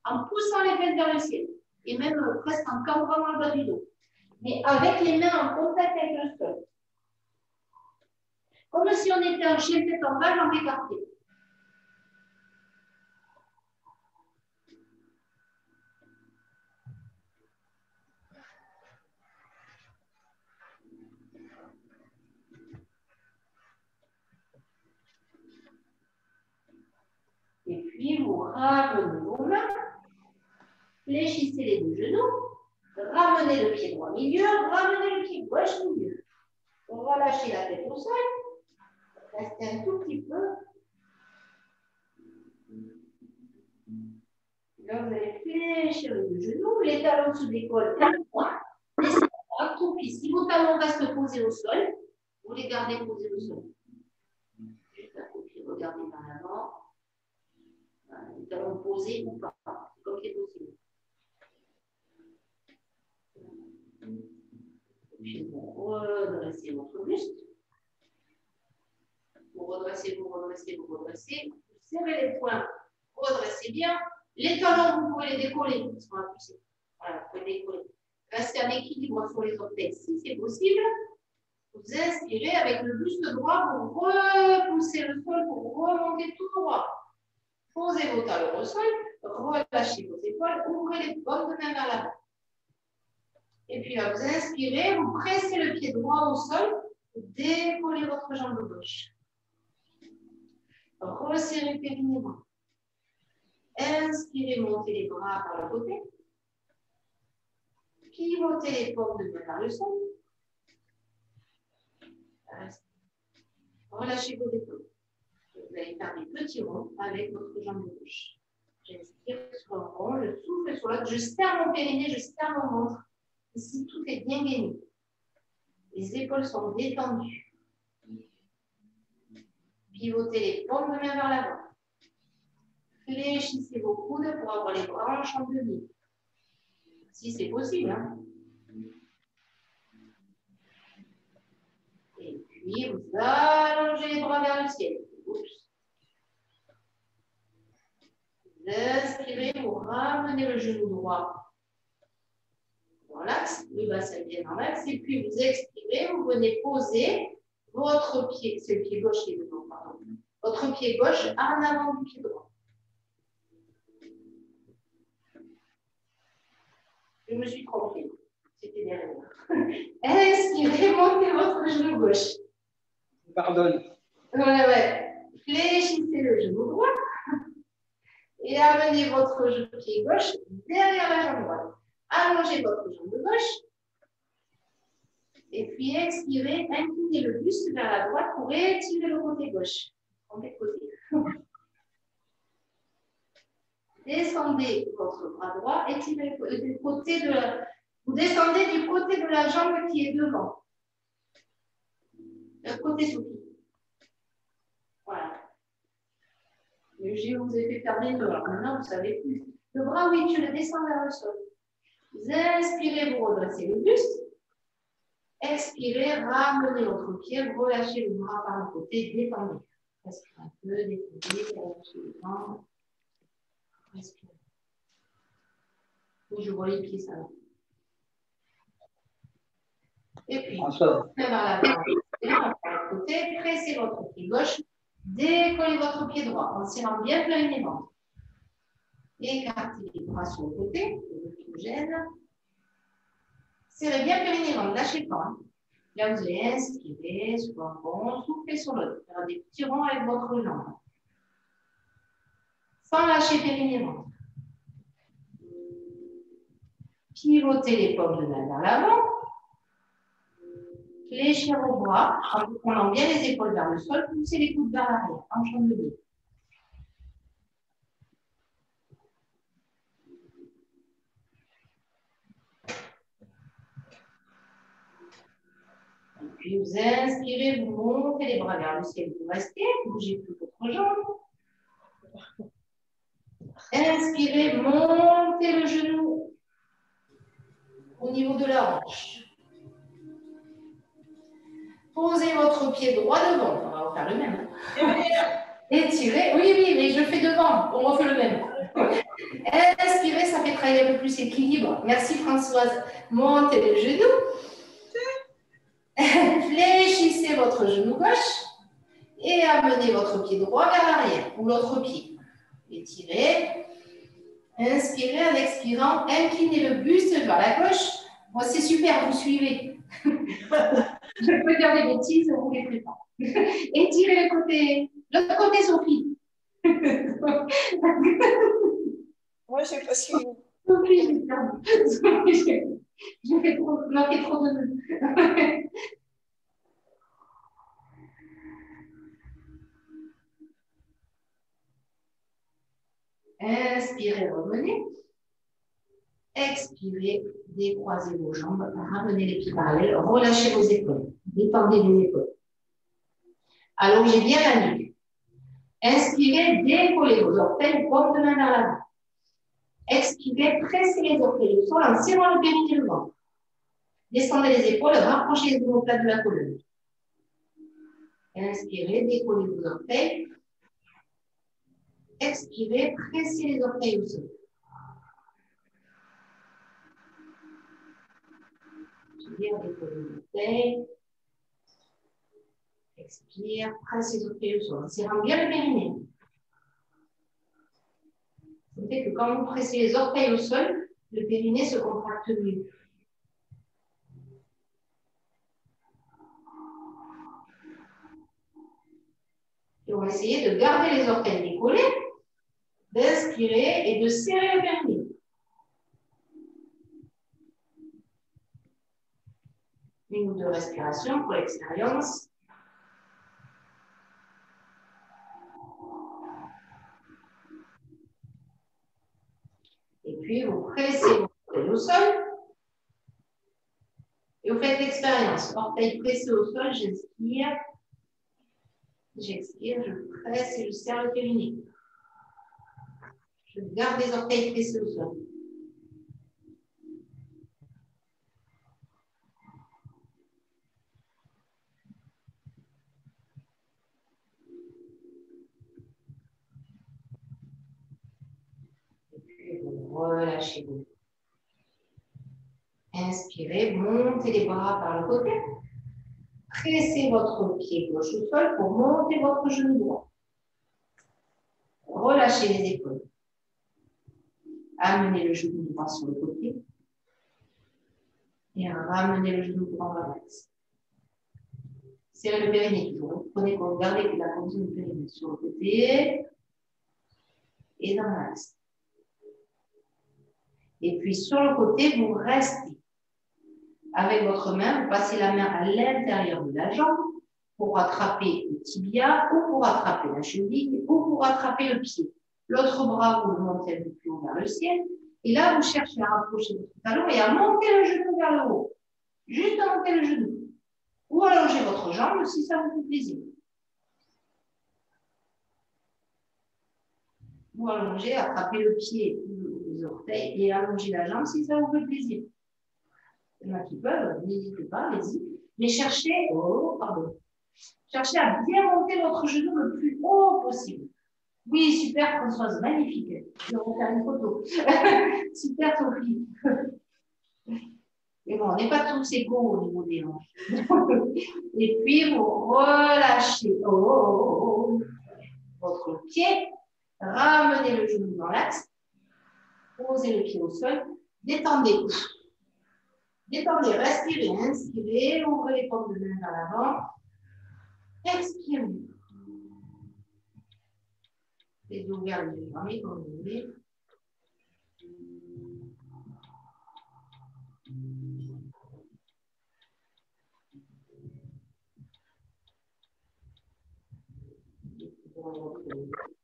en poussant les fesses vers le ciel. Et même presque en cambrant dans le bas du dos. Mais avec les mains en contact avec le sol. Comme si on était en chien tête en bas, jambes écartées. ramenez vos mains, fléchissez les deux genoux, ramenez le pied droit milieu, ramenez le pied gauche milieu. Relâchez la tête au sol, restez un tout petit peu. Là, vous allez fléchir les deux genoux, les talons se décollent un point, laissez accroupi. Si vos talons restent posés au sol, vous les gardez posés au sol. Juste accroupi, regardez par l'avant. Les talons posés ou pas, comme c'est possible. Puis vous redressez votre buste. Vous redressez, vous redressez, vous redressez. Vous serrez les poings, redressez bien. Les talons, vous pouvez les décoller. Ils sont appuyés. Voilà, vous pouvez les décoller. Restez en équilibre sur les orteils si c'est possible. Vous inspirez avec le buste droit, vous repoussez le sol pour remonter tout droit. Posez vos talons au sol, relâchez vos épaules, ouvrez les paumes de main vers l'avant. Et puis là, vous inspirez, vous pressez le pied droit au sol, vous décollez votre jambe gauche. Resserrez périnément. Inspirez, montez les bras par le côté. Pivotez les paumes de main vers le sol. Relâchez vos épaules. Vous allez faire des petits ronds avec votre jambe gauche. J'inspire sur un rond, je souffle sur l'autre, je serre mon périnée, je serre mon ventre. Ici, tout est bien gainé. Les épaules sont détendues. Pivotez les paumes de main vers l'avant. Fléchissez vos coudes pour avoir les branches en demi. Si c'est possible. Hein. Et puis, vous allongez les bras vers le ciel. Oups. Vous inspirez, vous ramenez le genou droit dans l'axe, le bassin bien dans l'axe. Et puis, vous expirez, vous venez poser votre pied, c'est le pied gauche qui est devant, pardon. Votre pied gauche en avant du pied droit. Je me suis trompée. C'était derrière. Inspirez, montez votre genou gauche. Pardonne. Ouais. Fléchissez le genou droit. Et amenez votre pied gauche derrière la jambe droite. Allongez votre jambe gauche. Et puis expirez, inclinez le buste vers la droite pour étirer le côté gauche. Trompez de côté. Descendez votre bras droit, étirez du côté de la... Vous descendez du côté de la jambe qui est devant. Le côté soupli. Voilà. Je vous ai fait faire des deux. Alors maintenant, vous ne savez plus. Le bras, oui, tu le descends vers le sol. Vous inspirez, vous redressez le buste. Expirez, ramenez votre pied, relâchez le bras par le côté, détendez. Respirez un peu, détendez, relâchez les bras. Respirez. Je vois les pieds, ça va. Et puis, vers l'avant, par le côté, pressez votre pied gauche, décollez votre pied droit en serrant bien plein les ventres. Écartez les bras sur le côté, le gêne. Serrez bien plein les ventres, lâchez pas. Hein. Là, vous allez inspirer sur un rond, soufflez sur l'autre. Faire des petits ronds avec votre jambe. Sans lâcher périnément. Pivotez les paumes de main vers l'avant. Fléchir vos bras en prenant bien les épaules vers le sol. Poussez les coudes vers l'arrière, en champ de lit. Puis vous inspirez, vous montez les bras vers le ciel. Vous restez, vous ne bougez plus votre jambe. Inspirez, montez le genou au niveau de la hanche. Posez votre pied droit devant. On va refaire le même. Étirez. Oui, mais je fais devant. On refait le même. Inspirez, ça fait travailler un peu plus l'équilibre. Merci Françoise. Montez le genou. Fléchissez votre genou gauche et amenez votre pied droit vers l'arrière ou l'autre pied. Étirez. Inspirez en expirant. Inclinez le buste vers la gauche. Moi, c'est super, vous suivez. Je peux dire des bêtises, vous ne les faites pas. Étirez l'autre côté, Sophie. Moi, j'ai pas suivi. J'ai fait trop, marqué trop de nœuds. Inspirez, revenez. Expirez, décroisez vos jambes, ramenez les pieds parallèles, relâchez vos épaules, détendez les épaules. Allongez bien la nuque. Inspirez, décollez vos orteils, paume de main vers l'avant. Expirez, pressez les orteils au sol en serrant le périnée et le ventre. Descendez les épaules, rapprochez les omoplates de la colonne. Inspirez, décollez vos orteils. Expirez, pressez les orteils au sol. Inspire, décollez les orteils. Expire, presse les orteils au sol. Serrant bien le périnée. Ça fait que quand vous pressez les orteils au sol, le périnée se contracte mieux. Et on va essayer de garder les orteils décollés, d'inspirer et de serrer le périnée. Une ou deux respirations pour l'expérience. Et puis, vous pressez vos orteils au sol. Et vous faites l'expérience. Orteils pressés au sol, j'inspire. J'expire, je presse et je serre le périnée. Je garde les orteils pressés au sol. Et puis, vous relâchez-vous. Inspirez, montez les bras par le côté. Pressez votre pied gauche au sol pour monter votre genou droit. Relâchez les épaules. Amenez le genou droit sur le côté. Et ramenez le genou droit vers l'axe. Serrez le périnée toujours. Prenez compte, gardez la condition du périnée sur le côté et dans l'axe. Et puis sur le côté, vous restez. Avec votre main, vous passez la main à l'intérieur de la jambe pour attraper le tibia ou pour attraper la cheville ou pour attraper le pied. L'autre bras, vous le montez un peu plus haut vers le ciel. Et là, vous cherchez à rapprocher votre talon et à monter le genou vers le haut. Juste à monter le genou. Ou allonger votre jambe si ça vous fait plaisir. Ou allonger, attraper le pied ou les orteils et allonger la jambe si ça vous fait plaisir. Il y en a qui peuvent, n'hésitez pas, allez-y. Mais cherchez à bien monter votre genou le plus haut possible. Oui, super, Françoise, magnifique. Je vais refaire une photo. Super, Sophie. Et bon, on n'est pas tous égaux au niveau des hanches. Et puis, vous relâchez votre pied. Ramenez le genou dans l'axe. Posez le pied au sol. Détendez. Détendez, respirez, inspirez, ouvrez les paumes de main vers l'avant. Expirez. Les yeux ouverts, les yeux fermés, comme vous voulez.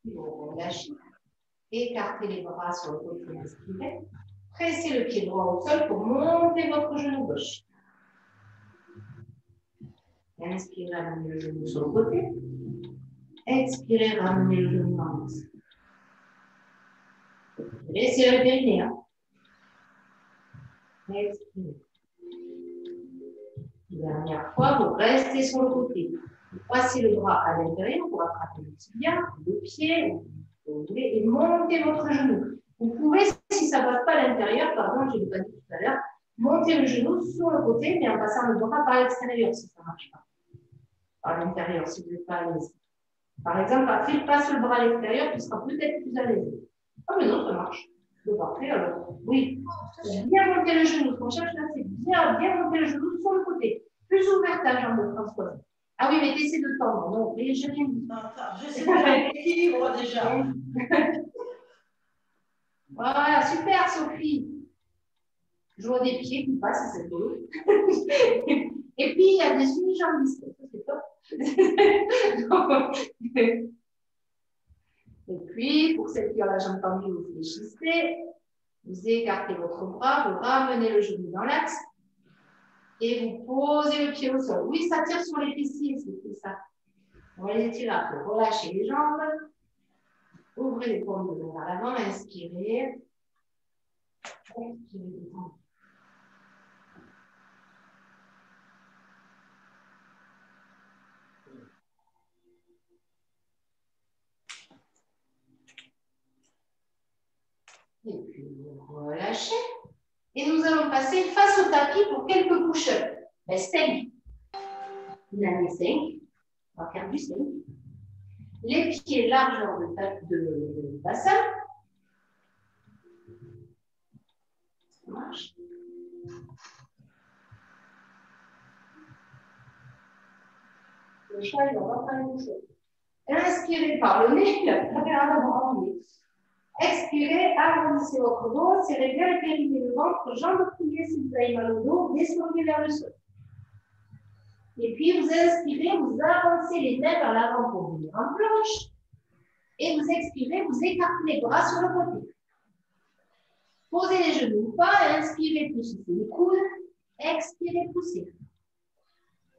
Vous relâchez. Écartez les bras sur le côté, inspirez. Pressez le pied droit au sol pour monter votre genou gauche. Inspirez, ramenez le genou sur le côté. Expirez, ramenez le genou dans l'axe. Laissez le périnée. Expirez. Dernière fois, vous restez sur le côté. Vous passez le bras à l'intérieur pour attraper le tibia, le pied, et montez votre genou. Vous pouvez, si ça ne passe pas à l'intérieur, pardon, je ne l'ai pas dit tout à l'heure, monter le genou sur le côté, mais en passant le bras par l'extérieur, si ça ne marche pas. Par l'intérieur, si vous n'êtes pas à l'aise. Par exemple, Patrick passe le bras à l'extérieur, tu seras peut-être plus à l'aise. Ah, mais non, ça marche. C'est parfait, alors. Oui. Bien monter le genou. Ce qu'on cherche là, c'est bien monter le genou sur le côté. Plus ouverte ta jambe, Françoise. Ah oui, mais t'essaies de tendre. Non, mais je viens de J'essaie de faire l'équilibre déjà. Voilà, super, Sophie. Je vois des pieds qui passent, c'est beau. Et puis, il y a des unijambistes. Ça, c'est top. Et puis, pour celles qui ont la jambe tendue, vous fléchissez. Vous écartez votre bras, vous ramenez le genou dans l'axe. Et vous posez le pied au sol. Oui, ça tire sur les fessiers, c'est ça. On va les étirer un peu. Relâchez les jambes. Ouvrez les paumes de vers l'avant. Inspirez. Expirez. Et puis, vous relâchez. Et nous allons passer face au tapis pour quelques push-ups. 5. Une année 5. On va faire du 5. Les pieds largeur de bassin. Ça marche. Le chat, il va pas faire les push-ups. Inspirez par le nez, il a pas l'air d'avoir envie. Expirez, arrondissez votre dos, serrez bien le périnée, le ventre, jambes pliées si vous avez mal au dos, descendez vers le sol. Et puis vous inspirez, vous avancez les mains vers l'avant pour venir en planche. Et vous expirez, vous écartez les bras sur le côté. Posez les genoux pas, inspirez, fléchissez les coudes, expirez, poussez.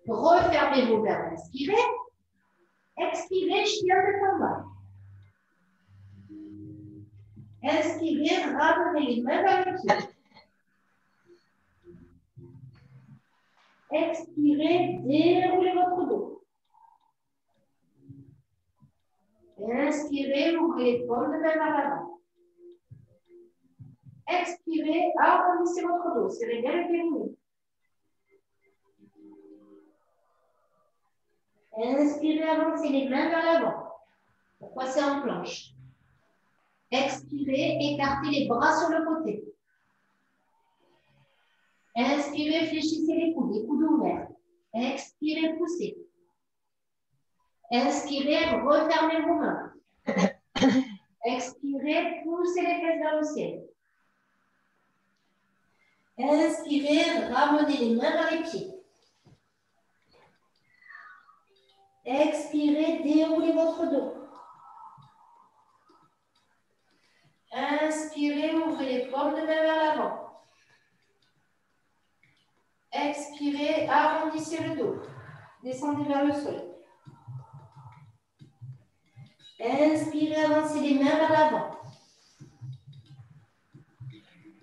Refermez vos verres, inspirez. Expirez, chien de combat. Inspirez, ramenez les mains vers le pied. Expirez, déroulez votre dos. Inspirez, ouvrez les paumes de main vers l'avant. Expirez, arrondissez votre dos, serrez bien le périnée. Inspirez, avancez les mains vers l'avant. Pour passer en planche. Expirez, écartez les bras sur le côté. Inspirez, fléchissez les coudes ouverts. Expirez, poussez. Inspirez, refermez vos mains. Expirez, poussez les fesses vers le ciel. Inspirez, ramenez les mains vers les pieds. Expirez, déroulez votre dos. Inspirez, ouvrez les paumes de main vers l'avant. Expirez, arrondissez le dos. Descendez vers le sol. Inspirez, avancez les mains vers l'avant.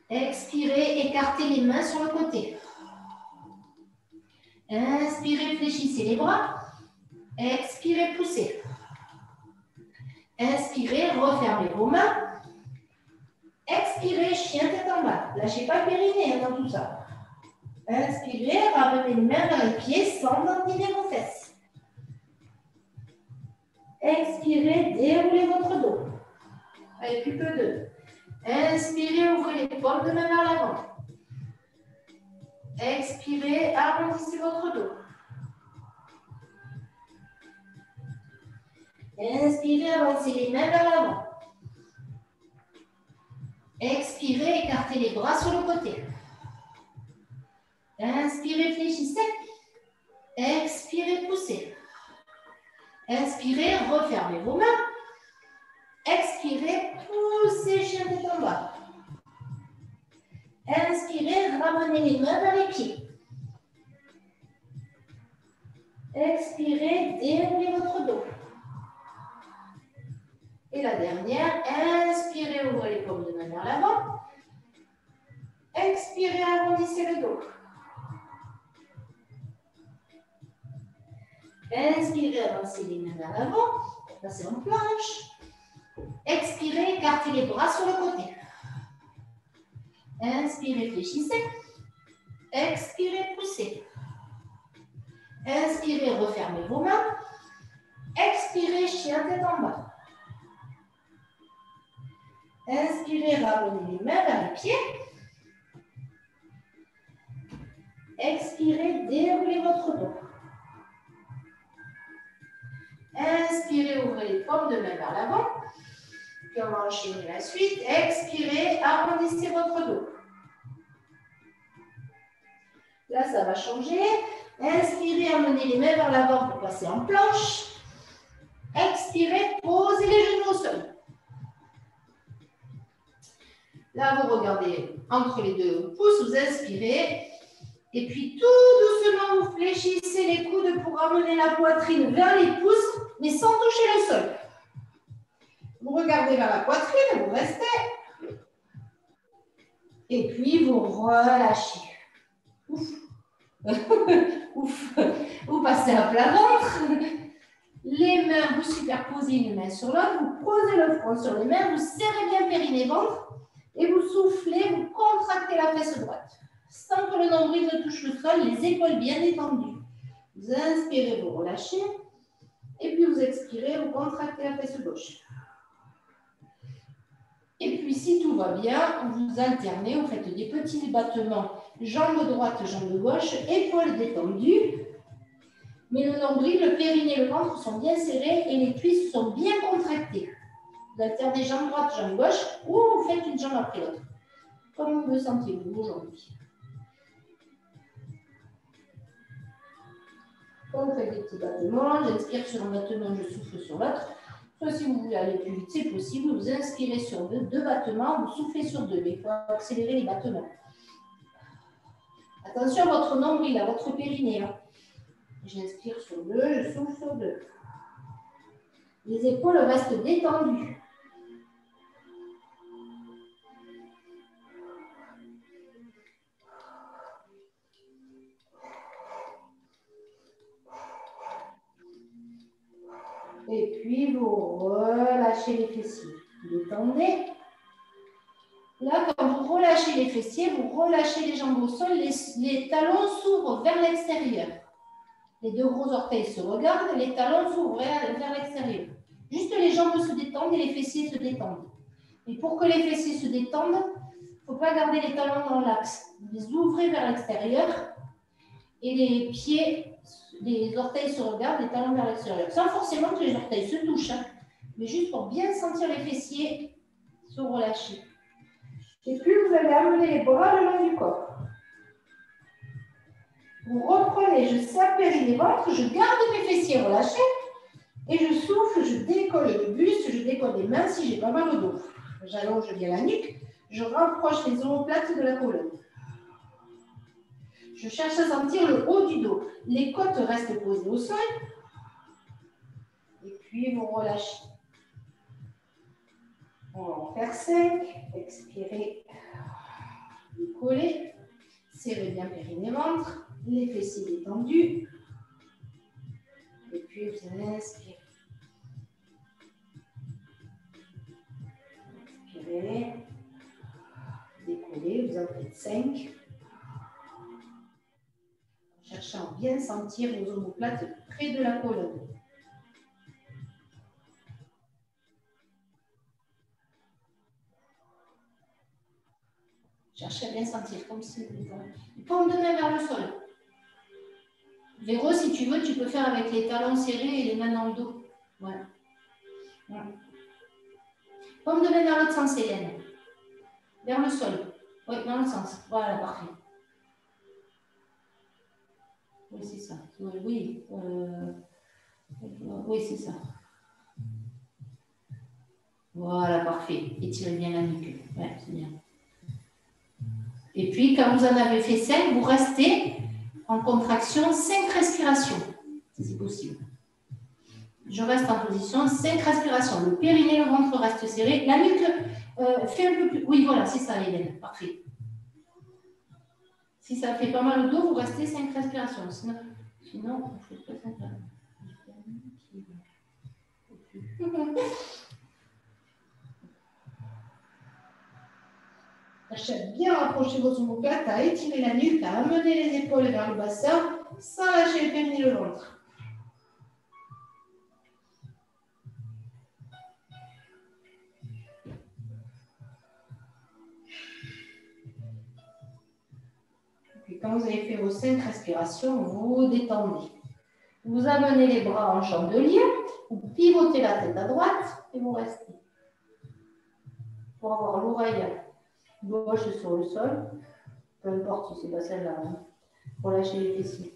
Expirez, écartez les mains sur le côté. Inspirez, fléchissez les bras. Expirez, poussez. Inspirez, refermez vos mains. Expirez, chien tête en bas. Lâchez pas le périnée dans tout ça. Inspirez, ramenez les mains vers les pieds sans dandiner vos fesses. Expirez, déroulez votre dos. Allez, plus que 2. Inspirez, ouvrez les paumes de main vers l'avant. Expirez, arrondissez votre dos. Inspirez, avancez les mains vers l'avant. Expirez, écartez les bras sur le côté. Inspirez, fléchissez. Expirez, poussez. Inspirez, refermez vos mains. Expirez, poussez, chien tête en bas. Inspirez, ramenez les mains vers les pieds. Expirez, déroulez votre dos. Et la dernière, inspirez, ouvrez les paumes de main vers l'avant. Expirez, arrondissez le dos. Inspirez, avancez les mains vers l'avant. Passez en planche. Expirez, écartez les bras sur le côté. Inspirez, fléchissez. Expirez, poussez. Inspirez, refermez vos mains. Expirez, chien tête en bas. Inspirez, ramenez les mains vers les pieds. Expirez, déroulez votre dos. Inspirez, ouvrez les paumes de main vers l'avant. Puis on va enchaîner la suite. Expirez, arrondissez votre dos. Là, ça va changer. Inspirez, amenez les mains vers l'avant pour passer en planche. Expirez, posez les genoux au sol. Là, vous regardez entre les deux pouces, vous inspirez. Et puis, tout doucement, vous fléchissez les coudes pour amener la poitrine vers les pouces, mais sans toucher le sol. Vous regardez vers la poitrine, vous restez. Et puis, vous relâchez. Ouf. Ouf. Vous passez à plat ventre. Les mains, vous superposez une main sur l'autre. Vous posez le front sur les mains. Vous serrez bien périnée-ventre. Et vous soufflez, vous contractez la fesse droite. Sans que le nombril ne touche le sol, les épaules bien détendues. Vous inspirez, vous relâchez. Et puis vous expirez, vous contractez la fesse gauche. Et puis si tout va bien, vous alternez, vous faites des petits battements. Jambe droite, jambe gauche, épaules détendues. Mais le nombril, le périnée, le ventre sont bien serrés et les cuisses sont bien contractées. Vous alternez jambe droite, jambe gauche ou vous faites une jambe après l'autre. Comme vous le sentez-vous aujourd'hui. Quand vous faites des petits battements, j'inspire sur un battement, je souffle sur l'autre. Soit si vous voulez aller plus vite, c'est possible. Vous inspirez sur deux battements, vous soufflez sur deux. Mais il faut accélérer les battements. Attention à votre nombril, à votre périnée. J'inspire sur deux, je souffle sur deux. Les épaules restent détendues. Et puis, vous relâchez les fessiers. Détendez. Là, quand vous relâchez les fessiers, vous relâchez les jambes au sol, les talons s'ouvrent vers l'extérieur. Les deux gros orteils se regardent, les talons s'ouvrent vers l'extérieur. Juste les jambes se détendent et les fessiers se détendent. Et pour que les fessiers se détendent, il ne faut pas garder les talons dans l'axe. Vous les ouvrez vers l'extérieur et les pieds, les orteils se regardent, les talons vers l'extérieur. Sans forcément que les orteils se touchent, mais juste pour bien sentir les fessiers se relâcher. Et puis, vous allez amener les bras le long du corps. Vous reprenez, je serre périnée ventre, je garde mes fessiers relâchés et je souffle, je décolle le buste, je décolle les mains si j'ai pas mal au dos. J'allonge bien la nuque, je rapproche les omoplates de la colonne. Je cherche à sentir le haut du dos. Les côtes restent posées au sol. Et puis, vous relâchez. On va en faire 5. Expirez. Décollez. Serrez bien périnée ventre. Les fessiers détendus. Et puis, vous inspirez. Expirez. Décollez. Vous en faites 5. Cherchez à bien sentir vos omoplates près de la colonne. Cherchez à bien sentir, comme si vous étiez. Paume de main vers le sol. Véro, si tu veux, tu peux faire avec les talons serrés et les mains dans le dos. Voilà. Ouais. Paume de main vers l'autre sens, Hélène. Vers le sol. Oui, dans l'autre sens. Voilà, parfait. Oui, c'est ça. Oui, oui c'est ça. Voilà, parfait. Étirez bien la nuque. Ouais, c'est bien. Et puis, quand vous en avez fait 5, vous restez en contraction 5 respirations, si c'est possible. Je reste en position 5 respirations. Le périnée, le ventre reste serré. La nuque fait un peu plus... Oui, voilà, c'est ça, Hélène. Parfait. Si ça fait pas mal au dos, vous restez 5 respirations. Sinon vous ne faites pas 5 respirations. Cherchez à bien rapprocher vos omoplates, à étirer la nuque, à amener les épaules vers le bassin, sans lâcher le périnée et le ventre. Puis quand vous avez fait vos 5 respirations, vous détendez. Vous amenez les bras en chandelier, vous pivotez la tête à droite et vous restez. Pour avoir l'oreille gauche sur le sol, peu importe si ce n'est pas celle-là, hein. Pour lâcher les fessiers.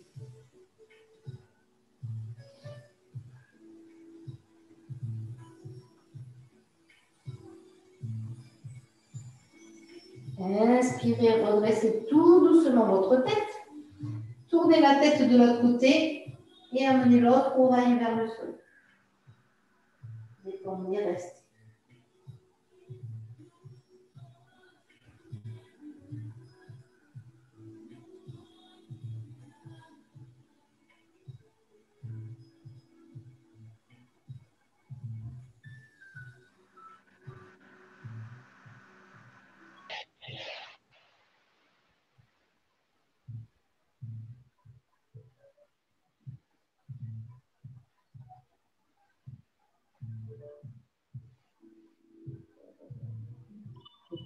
Inspirez, redressez tout doucement votre tête. Tournez la tête de l'autre côté et amenez l'autre oreille vers le sol. Détendez, restez.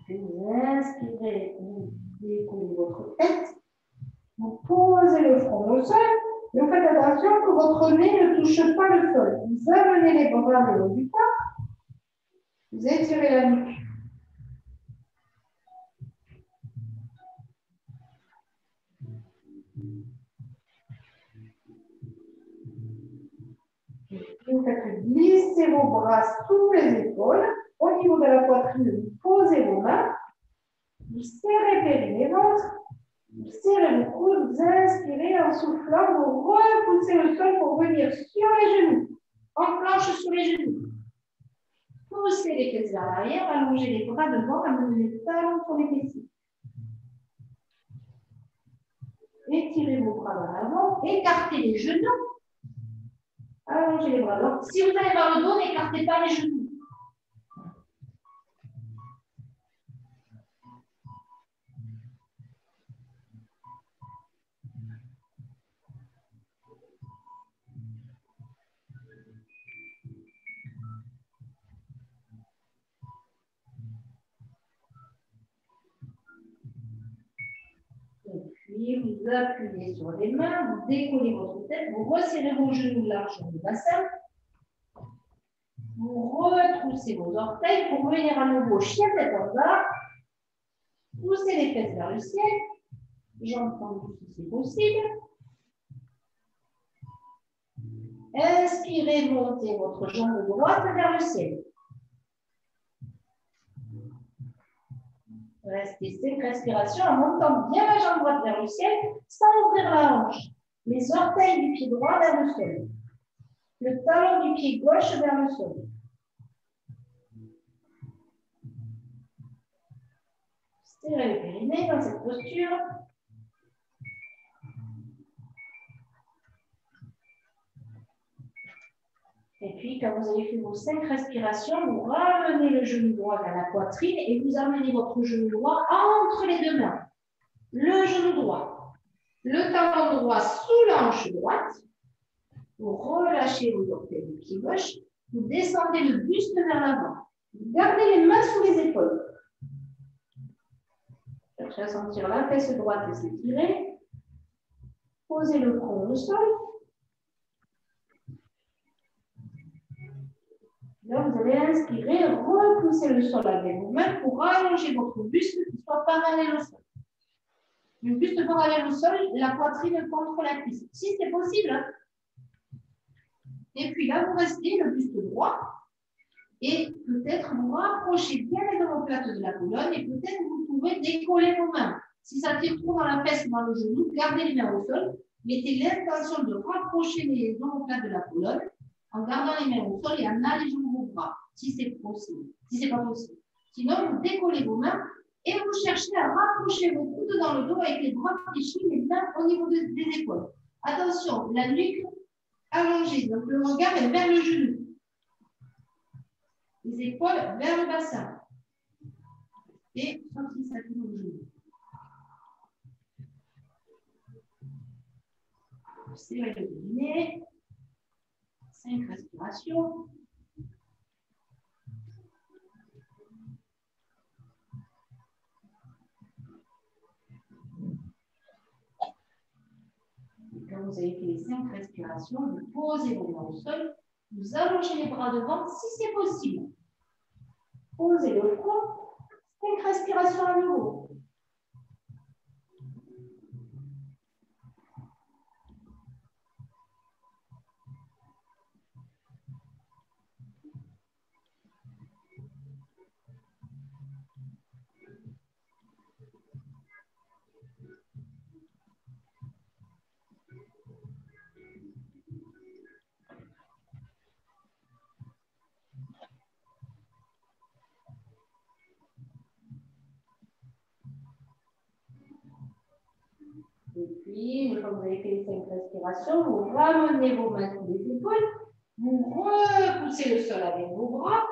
Puis vous inspirez, vous décollez votre tête, vous posez le front au sol, mais vous faites attention que votre nez ne touche pas le sol. Vous amenez les bras le haut du corps, vous étirez la nuque. Vous faites glisser vos bras sous les épaules. Au niveau de la poitrine, vous posez vos mains. Vous serrez périnée ventre. Vous serrez le coude. Vous inspirez en soufflant. Vous repoussez le sol pour venir sur les genoux. En planche sur les genoux. Poussez les fesses vers l'arrière. Allongez les bras devant. Amenez les talons sur les fessiers. Étirez vos bras vers l'avant. Écartez les genoux. Allongez les bras. Donc, si vous allez vers le dos, n'écartez pas les genoux. Et puis, vous appuyez sur les mains, vous décollez votre tête, vous resserrez vos genoux larges sur le bassin. Vous retroussez vos orteils pour venir à nouveau chien tête en bas. Poussez les fesses vers le ciel. Jambes tendues si c'est possible. Inspirez, montez votre jambe droite vers le ciel. Restez 5 respirations en montant bien la jambe droite vers le ciel sans ouvrir la hanche. Les orteils du pied droit vers le sol. Le talon du pied gauche vers le sol. Serrez le périnée dans cette posture. Et puis, quand vous avez fait vos 5 respirations, vous ramenez le genou droit vers la poitrine et vous amenez votre genou droit entre les deux mains. Le genou droit, le talon droit sous l'hanche droite. Vous relâchez vos orteils du pied gauche. Vous descendez le buste vers l'avant. Vous gardez les mains sous les épaules. Cherchez à sentir la fesse droite et s'étirer. Posez le front au sol. Là, vous allez inspirer, repousser le sol avec vos mains pour allonger votre buste qui soit parallèle au sol. Le buste parallèle au sol, la poitrine contre la cuisse. Si c'est possible. Hein. Et puis là, vous restez le buste droit et peut-être vous rapprochez bien les omoplates de la colonne et peut-être vous pouvez décoller vos mains. Si ça tire trop dans la fesse, dans le genou, gardez les mains au sol. Mettez l'intention de rapprocher les omoplates de la colonne en gardant les mains au sol et en allégeant vos bras, si c'est possible. Si ce n'est pas possible. Sinon, vous décollez vos mains et vous cherchez à rapprocher vos coudes dans le dos avec les bras fléchis, les mains au niveau des épaules. Attention, la nuque allongée, donc le regard est vers le genou. Les épaules vers le bassin. Et sortir sa tête au genou. Serrez le périnée. 5 respirations. Et quand fois que vous avez fait les 5 respirations, vous posez vos mains au sol, vous allongez les bras devant si c'est possible. Posez le front, 5 respirations à nouveau. Et puis, une fois que vous avez fait les 5 respirations, vous ramenez vos mains sur les épaules, vous repoussez le sol avec vos bras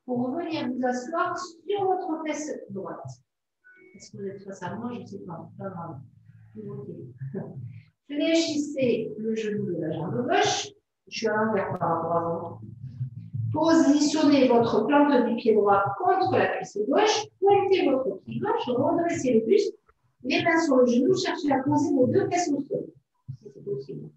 pour venir vous asseoir sur votre fesse droite. Est-ce que vous êtes face à moi? Je ne sais pas. Pas mal. Fléchissez le genou de la jambe gauche. Je suis à l'envers par rapport à vous. Positionnez votre plante du pied droit contre la cuisse gauche. Pointez votre pied gauche, redressez le buste. Les mains sur le genou, cherchez à poser vos 2 fesses au sol, si c'est possible.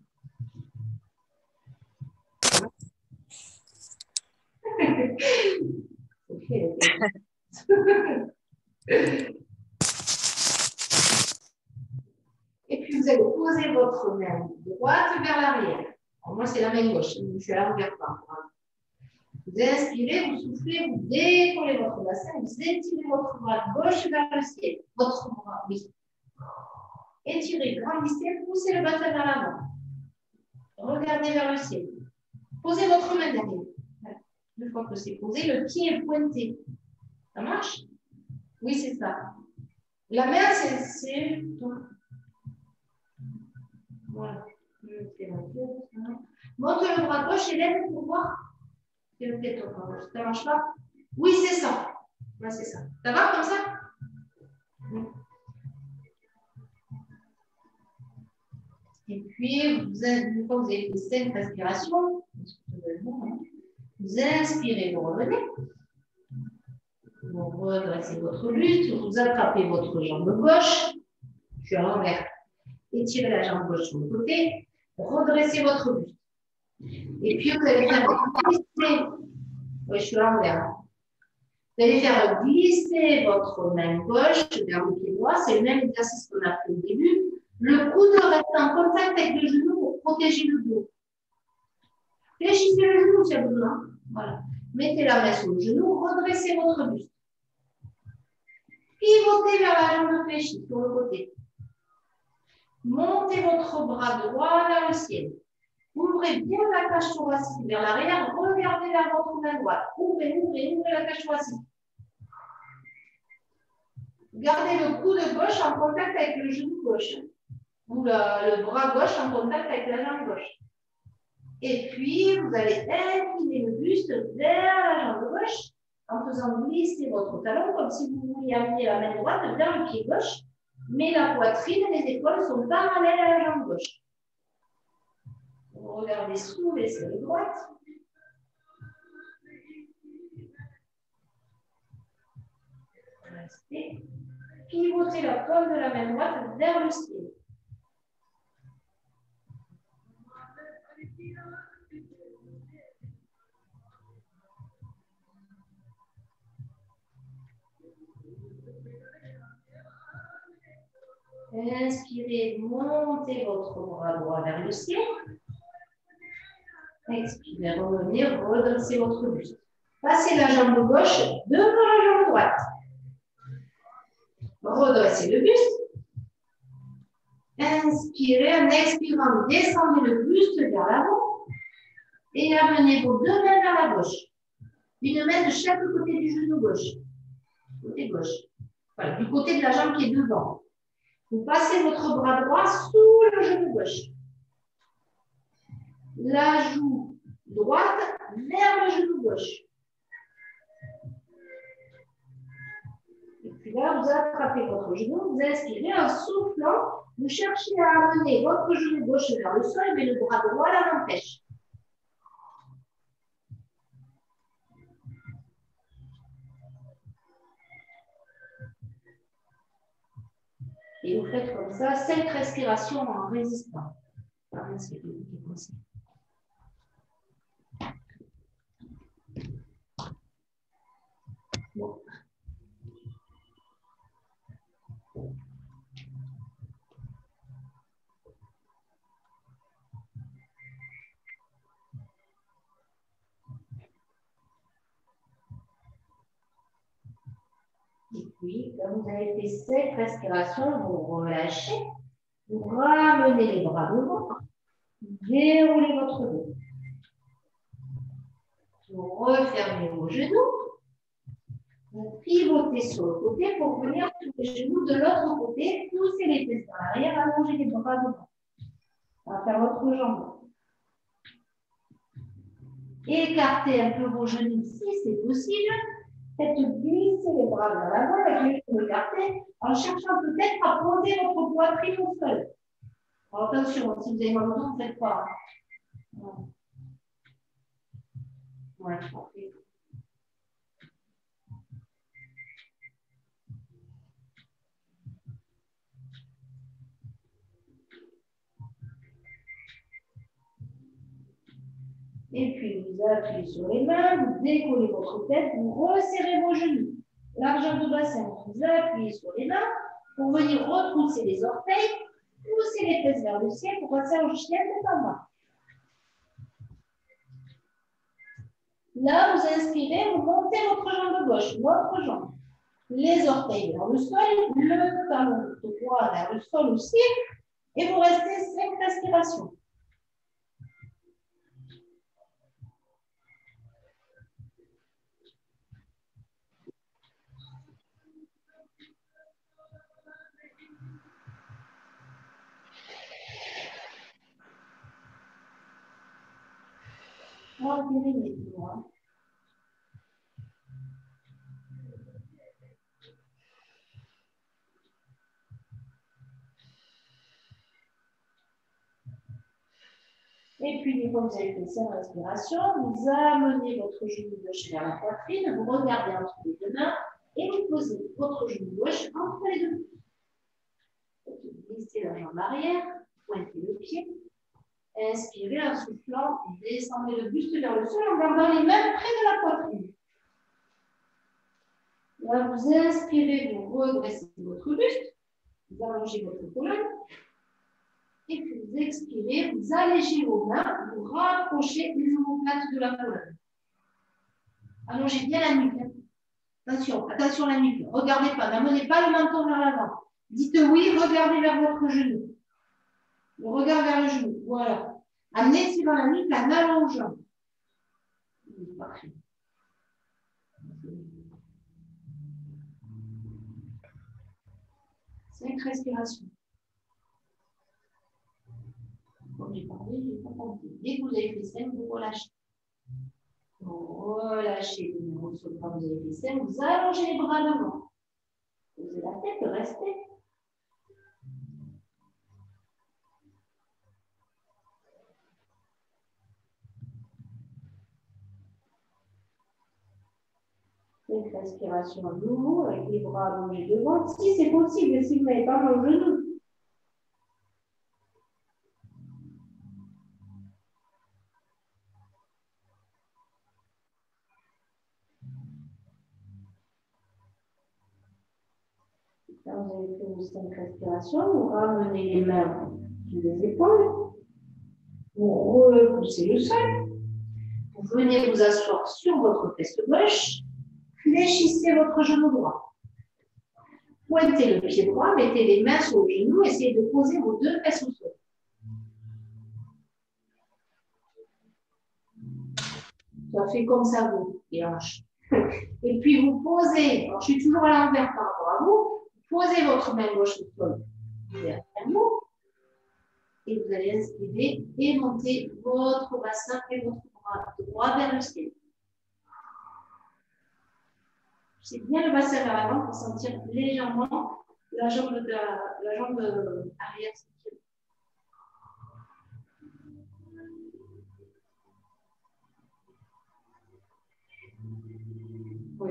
Et puis, vous allez poser votre main droite vers l'arrière. Moi, c'est la main gauche. Je suis à l'envers. Vous inspirez, vous soufflez, vous décollez votre bassin, vous étirez votre bras gauche vers le ciel. Votre bras, oui. Étirez, grandissez, poussez le bassin vers l'avant. Regardez vers le ciel. Posez votre main derrière. Une fois que c'est posé, le pied est pointé. Ça marche? Oui, c'est ça. La main, c'est... Voilà. Monte le bras gauche et lève pour voir. C'est le tête au bras. Ça marche pas? Oui, c'est ça. Ouais, c'est ça. Ça va comme ça? Et puis, une fois que vous avez fait 5 respirations, vous inspirez, vous revenez. Vous redressez votre buste, vous attrapez votre jambe gauche. Je suis à l'envers. Étirez la jambe gauche sur le côté. Redressez votre buste. Et puis, vous allez faire glisser. Oui, je suis à l'envers. Vous allez faire glisser votre main gauche vers le pied droit. C'est le même exercice qu'on a fait au début. Le coude reste en contact avec le genou pour protéger le dos. Fléchissez le genou si vous avez besoin. Voilà. Mettez la main sur le genou, redressez votre buste. Pivotez vers la jambe fléchie sur le côté. Montez votre bras droit vers le ciel. Ouvrez bien la cage thoracique vers l'arrière. Regardez vers votre main droite. Ouvrez la cage thoracique. Gardez le coude gauche en contact avec le genou gauche. Ou le bras gauche en contact avec la jambe gauche. Et puis, vous allez incliner le buste vers la jambe gauche en faisant glisser votre talon comme si vous vouliez amener la main droite vers le pied gauche. Mais la poitrine et les épaules sont parallèles à la jambe gauche. Vous regardez sous l'aisselle droite. Restez. Pivotez la paume de la main droite vers le ciel. Inspirez, montez votre bras droit vers le ciel. Expirez, revenez, redressez votre buste. Passez la jambe gauche devant la jambe droite. Redressez le buste. Inspirez, en expirant, descendez le buste vers l'avant et amenez vos 2 mains vers la gauche. Une main de chaque côté du genou gauche. Côté gauche. Voilà, du côté de la jambe qui est devant. Vous passez votre bras droit sous le genou gauche. La joue droite vers le genou gauche. Et puis là, vous attrapez votre genou, vous inspirez en soufflant. Vous cherchez à amener votre genou gauche vers le sol, mais le bras droit l'empêche. Et vous faites comme ça 5 respirations en résistant. Bon. Et puis, comme vous avez fait cette respiration, vous relâchez, vous ramenez les bras devant, déroulez votre dos. Vous refermez vos genoux, vous pivotez sur le côté pour venir sur les genoux de l'autre côté, poussez les fesses vers l'arrière, allongez les bras devant. On va faire l'autre jambe. Écartez un peu vos genoux si c'est possible. Faites glisser les bras vers l'avant avec les genoux écartés en cherchant peut-être à poser votre poitrine au sol. Alors, attention, si vous avez mal au dos, ne faites pas. Ouais, parfait. Et puis, vous appuyez sur les mains, vous décollez votre tête, vous resserrez vos genoux. Largeur de bassin, vous appuyez sur les mains pour venir retrousser les orteils, pousser les fesses vers le ciel pour passer en chien tête en bas. Là, vous inspirez, vous montez votre jambe gauche, votre jambe. Les orteils vers le sol, le talon droit vers le sol aussi, et vous restez 5 respirations. Empirez les doigts. Et puis, une fois que vous avez fait cette respiration, vous amenez votre genou gauche vers la poitrine, vous regardez entre les deux mains et vous posez votre genou gauche entre les deux mains. Vous glissez la jambe arrière, pointez le pied. Inspirez en soufflant, descendez le buste vers le sol en gardant les mains près de la poitrine. Là, vous inspirez, vous redressez votre buste, vous allongez votre colonne. Et puis vous expirez, vous allégez vos mains, vous rapprochez les omoplates de la colonne. Allongez bien la nuque. Attention, attention à la nuque. Regardez pas, n'amenez pas le menton vers l'avant. Dites oui, regardez vers votre genou. Le regard vers le genou, voilà. Amenez sur la nuque en allongeant. Parfait. 5 respirations. Comme j'ai parlé, je n'ai pas compris. Dès que vous avez fait 5, vous relâchez. Vous relâchez le numéro sur le bras, vous avez fait 5, vous allongez les bras devant. Posez la tête, restez. Une respiration à nouveau avec les bras allongés devant. Si c'est possible, si vous n'avez pas mal au genou. Quand vous avez fait vos 5 respirations, vous ramenez les mains sur les épaules. Vous repoussez le sol. Vous venez vous asseoir sur votre fesse gauche. Fléchissez votre genou droit. Pointez le pied droit, mettez les mains sur le genou, essayez de poser vos 2 fesses au sol. Ça fait comme ça, vous, les hanches. Et puis vous posez, alors je suis toujours à l'envers par rapport à vous, posez votre main gauche au sol derrière vous, et vous allez inspirer et monter votre bassin et votre bras droit vers le ciel. C'est bien le bassin vers l'avant pour sentir légèrement la jambe arrière. Oui,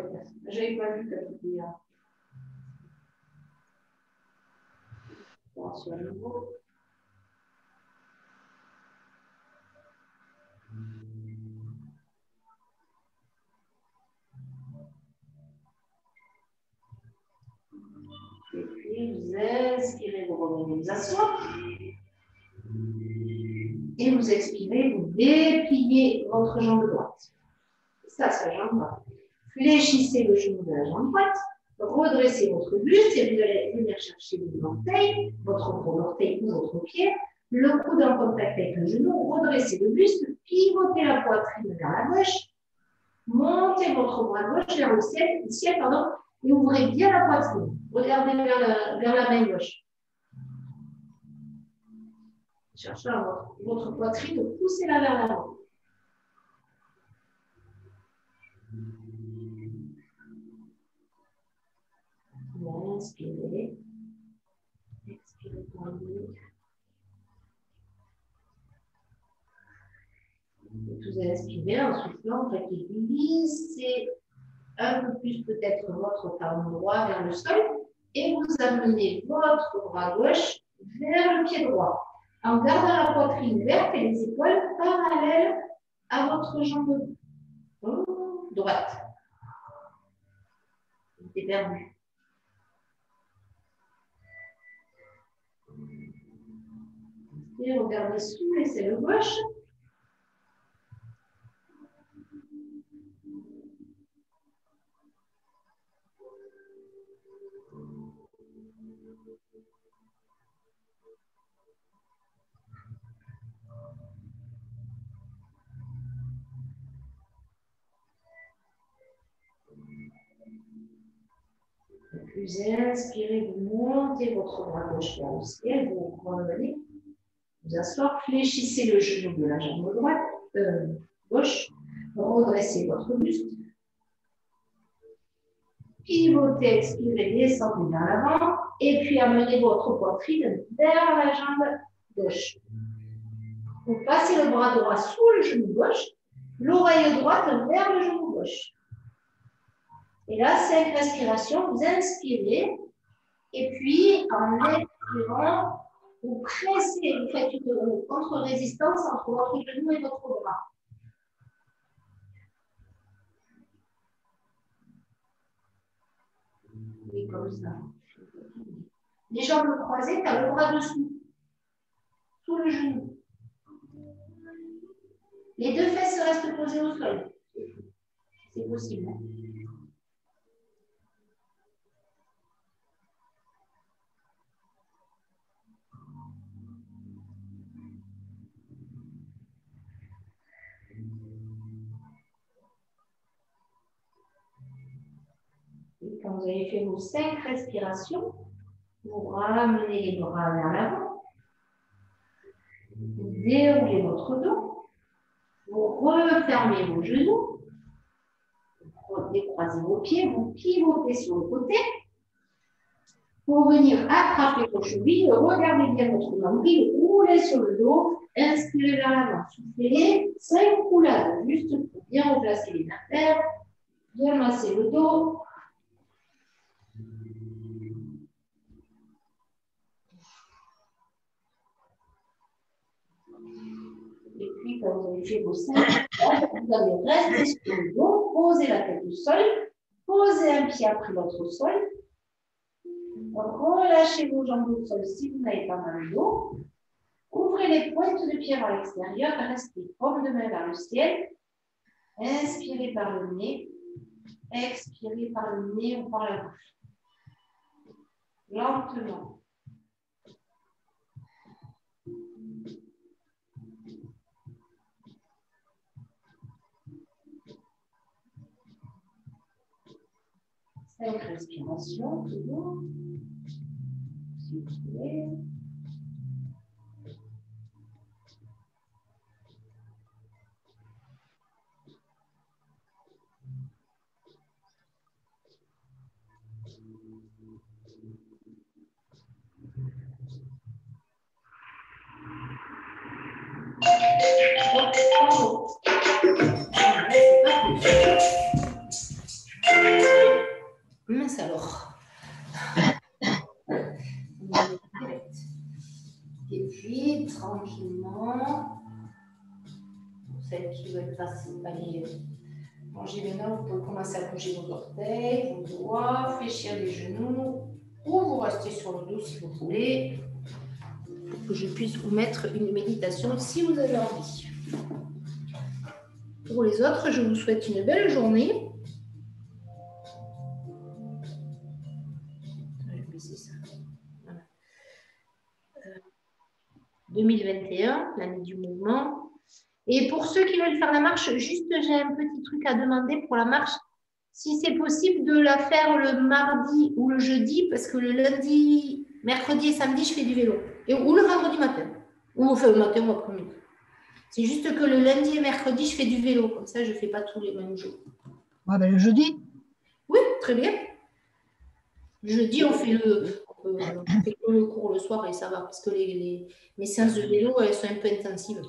je n'avais pas vu comme il y a. Attention à nouveau. inspirez, vous revenez vous asseoir. Et vous expirez, vous dépliez votre jambe droite. Ça, c'est la jambe droite. Fléchissez le genou de la jambe droite. Redressez votre buste et vous allez venir chercher l'orteil, votre gros orteil ou votre pied. Le coude en contact avec le genou. Redressez le buste. Pivotez la poitrine vers la gauche. Montez votre bras gauche vers le ciel, et ouvrez bien la poitrine. Regardez vers la main gauche. Cherchez votre poitrine, poussez-la vers l'avant. Inspirez. Expirez pour un minute. Vous inspirez en soufflant, glissez un peu plus peut-être votre talon droit vers le sol et vous amenez votre bras gauche vers le pied droit en gardant la poitrine verte et les épaules parallèles à votre jambe droite. C'est perdu. Et regardez sous l'aisselle gauche. Vous inspirez, vous montez votre bras gauche vers le ciel, vous revenez, vous asseoir, fléchissez le genou de la jambe droite, gauche, redressez votre buste, pivotez, expirez, descendez vers l'avant, et puis amenez votre poitrine vers la jambe gauche. Vous passez le bras droit sous le genou gauche, l'oreille droite vers le genou gauche. Et là, 5 respirations, vous inspirez, et puis en expirant, vous pressez, vous faites une contre-résistance entre votre genou et votre bras. Et comme ça. Les jambes croisées, tu as le bras dessous, sous le genou. Les deux fesses restent posées au sol. C'est possible. Et quand vous avez fait vos 5 respirations, vous ramenez les bras vers l'avant, vous déroulez votre dos, vous refermez vos genoux, vous décroisez vos pieds, vous pivotez sur le côté pour venir attraper vos chevilles, regardez bien votre nombril, roulez sur le dos, inspirez vers l'avant, soufflez 5 roulades, juste pour bien replacer les vertèbres, bien masser le dos. Et puis, quand vous avez fait vos 5, vous allez rester sur le dos, posez la tête au sol, posez un pied après l'autre au sol, relâchez vos jambes au sol si vous n'avez pas mal au dos, ouvrez les pointes de pied à l'extérieur, restez paume de main vers le ciel, inspirez par le nez, expirez par le nez ou par la bouche. Lentement. Cinq respirations, toujours. Si vous voulez. Mince alors. Et puis, tranquillement, pour celles qui veulent aller manger maintenant, vous pouvez commencer à bouger vos orteils, vos doigts, fléchir les genoux, ou vous restez sur le dos si vous voulez, pour que je puisse vous mettre une méditation si vous avez envie. Pour les autres, je vous souhaite une belle journée. Je vais baisser ça. Voilà. 2021, l'année du mouvement. Et pour ceux qui veulent faire la marche, juste j'ai un petit truc à demander pour la marche. Si c'est possible de la faire le mardi ou le jeudi, parce que le lundi, mercredi et samedi, je fais du vélo. Ou le vendredi matin. Ou enfin, le matin ou après-midi. C'est juste que le lundi et mercredi, je fais du vélo. Comme ça, je ne fais pas tous les mêmes jours. Ouais, ben, le jeudi. Oui, très bien. Jeudi, on fait le cours le soir et ça va. Parce que mes séances de vélo, elles sont un peu intensives.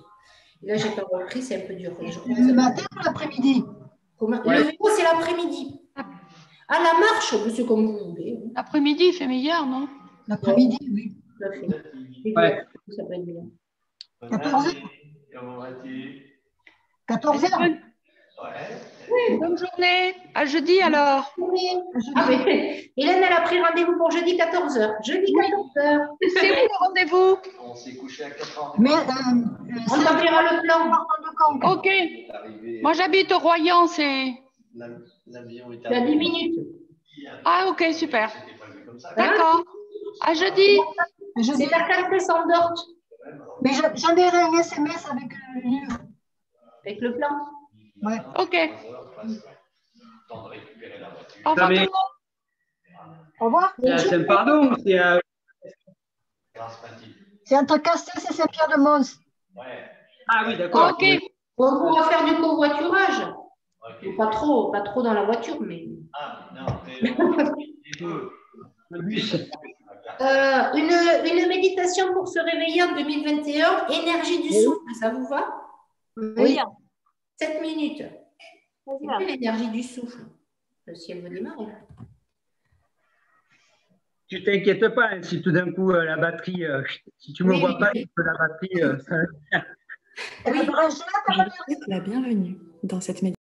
Et là, j'ai pas repris, c'est un peu dur. Le matin ou l'après-midi? Le vélo, c'est l'après-midi. À la marche, c'est comme vous voulez. L'après-midi, il fait meilleur, non? L'après-midi, oui. Tout à fait. Ouais. Ça peut être bien. 14 heures. 14 heures. Oui. Bonne journée. À jeudi alors. Ah, mais Hélène, elle a pris rendez-vous pour jeudi 14h. Jeudi 14h. C'est où le rendez-vous? On s'est couché à 4 h. Mais On t'enverra le plan. Ok. Moi, j'habite au Royan, c'est... L'avion est Tu as 10 minutes. Ah, ok, super. D'accord. À jeudi. C'est ta carte s'endort. Mais j'enverrai un SMS avec le livre. Avec le plan. Ouais. Ok. Au Ça revoir tout met- le monde. Au revoir. C'est à Saint-Pardon ou c'est à... C'est entre Castres et Saint-Pierre-de-Mons. Ah oui, d'accord. Ok. On pourra faire du covoiturage. Pas trop dans la voiture, mais. Le bus. Une méditation pour se réveiller en 2021, énergie du souffle, ça vous va? Oui. 7 minutes. C'est l'énergie du souffle. Si elle veut démarrer. Tu t'inquiètes pas, hein, si tout d'un coup la batterie, si tu me vois pas, que la batterie, ça... Elle est branchée là, ta Je vous souhaite la bienvenue dans cette méditation.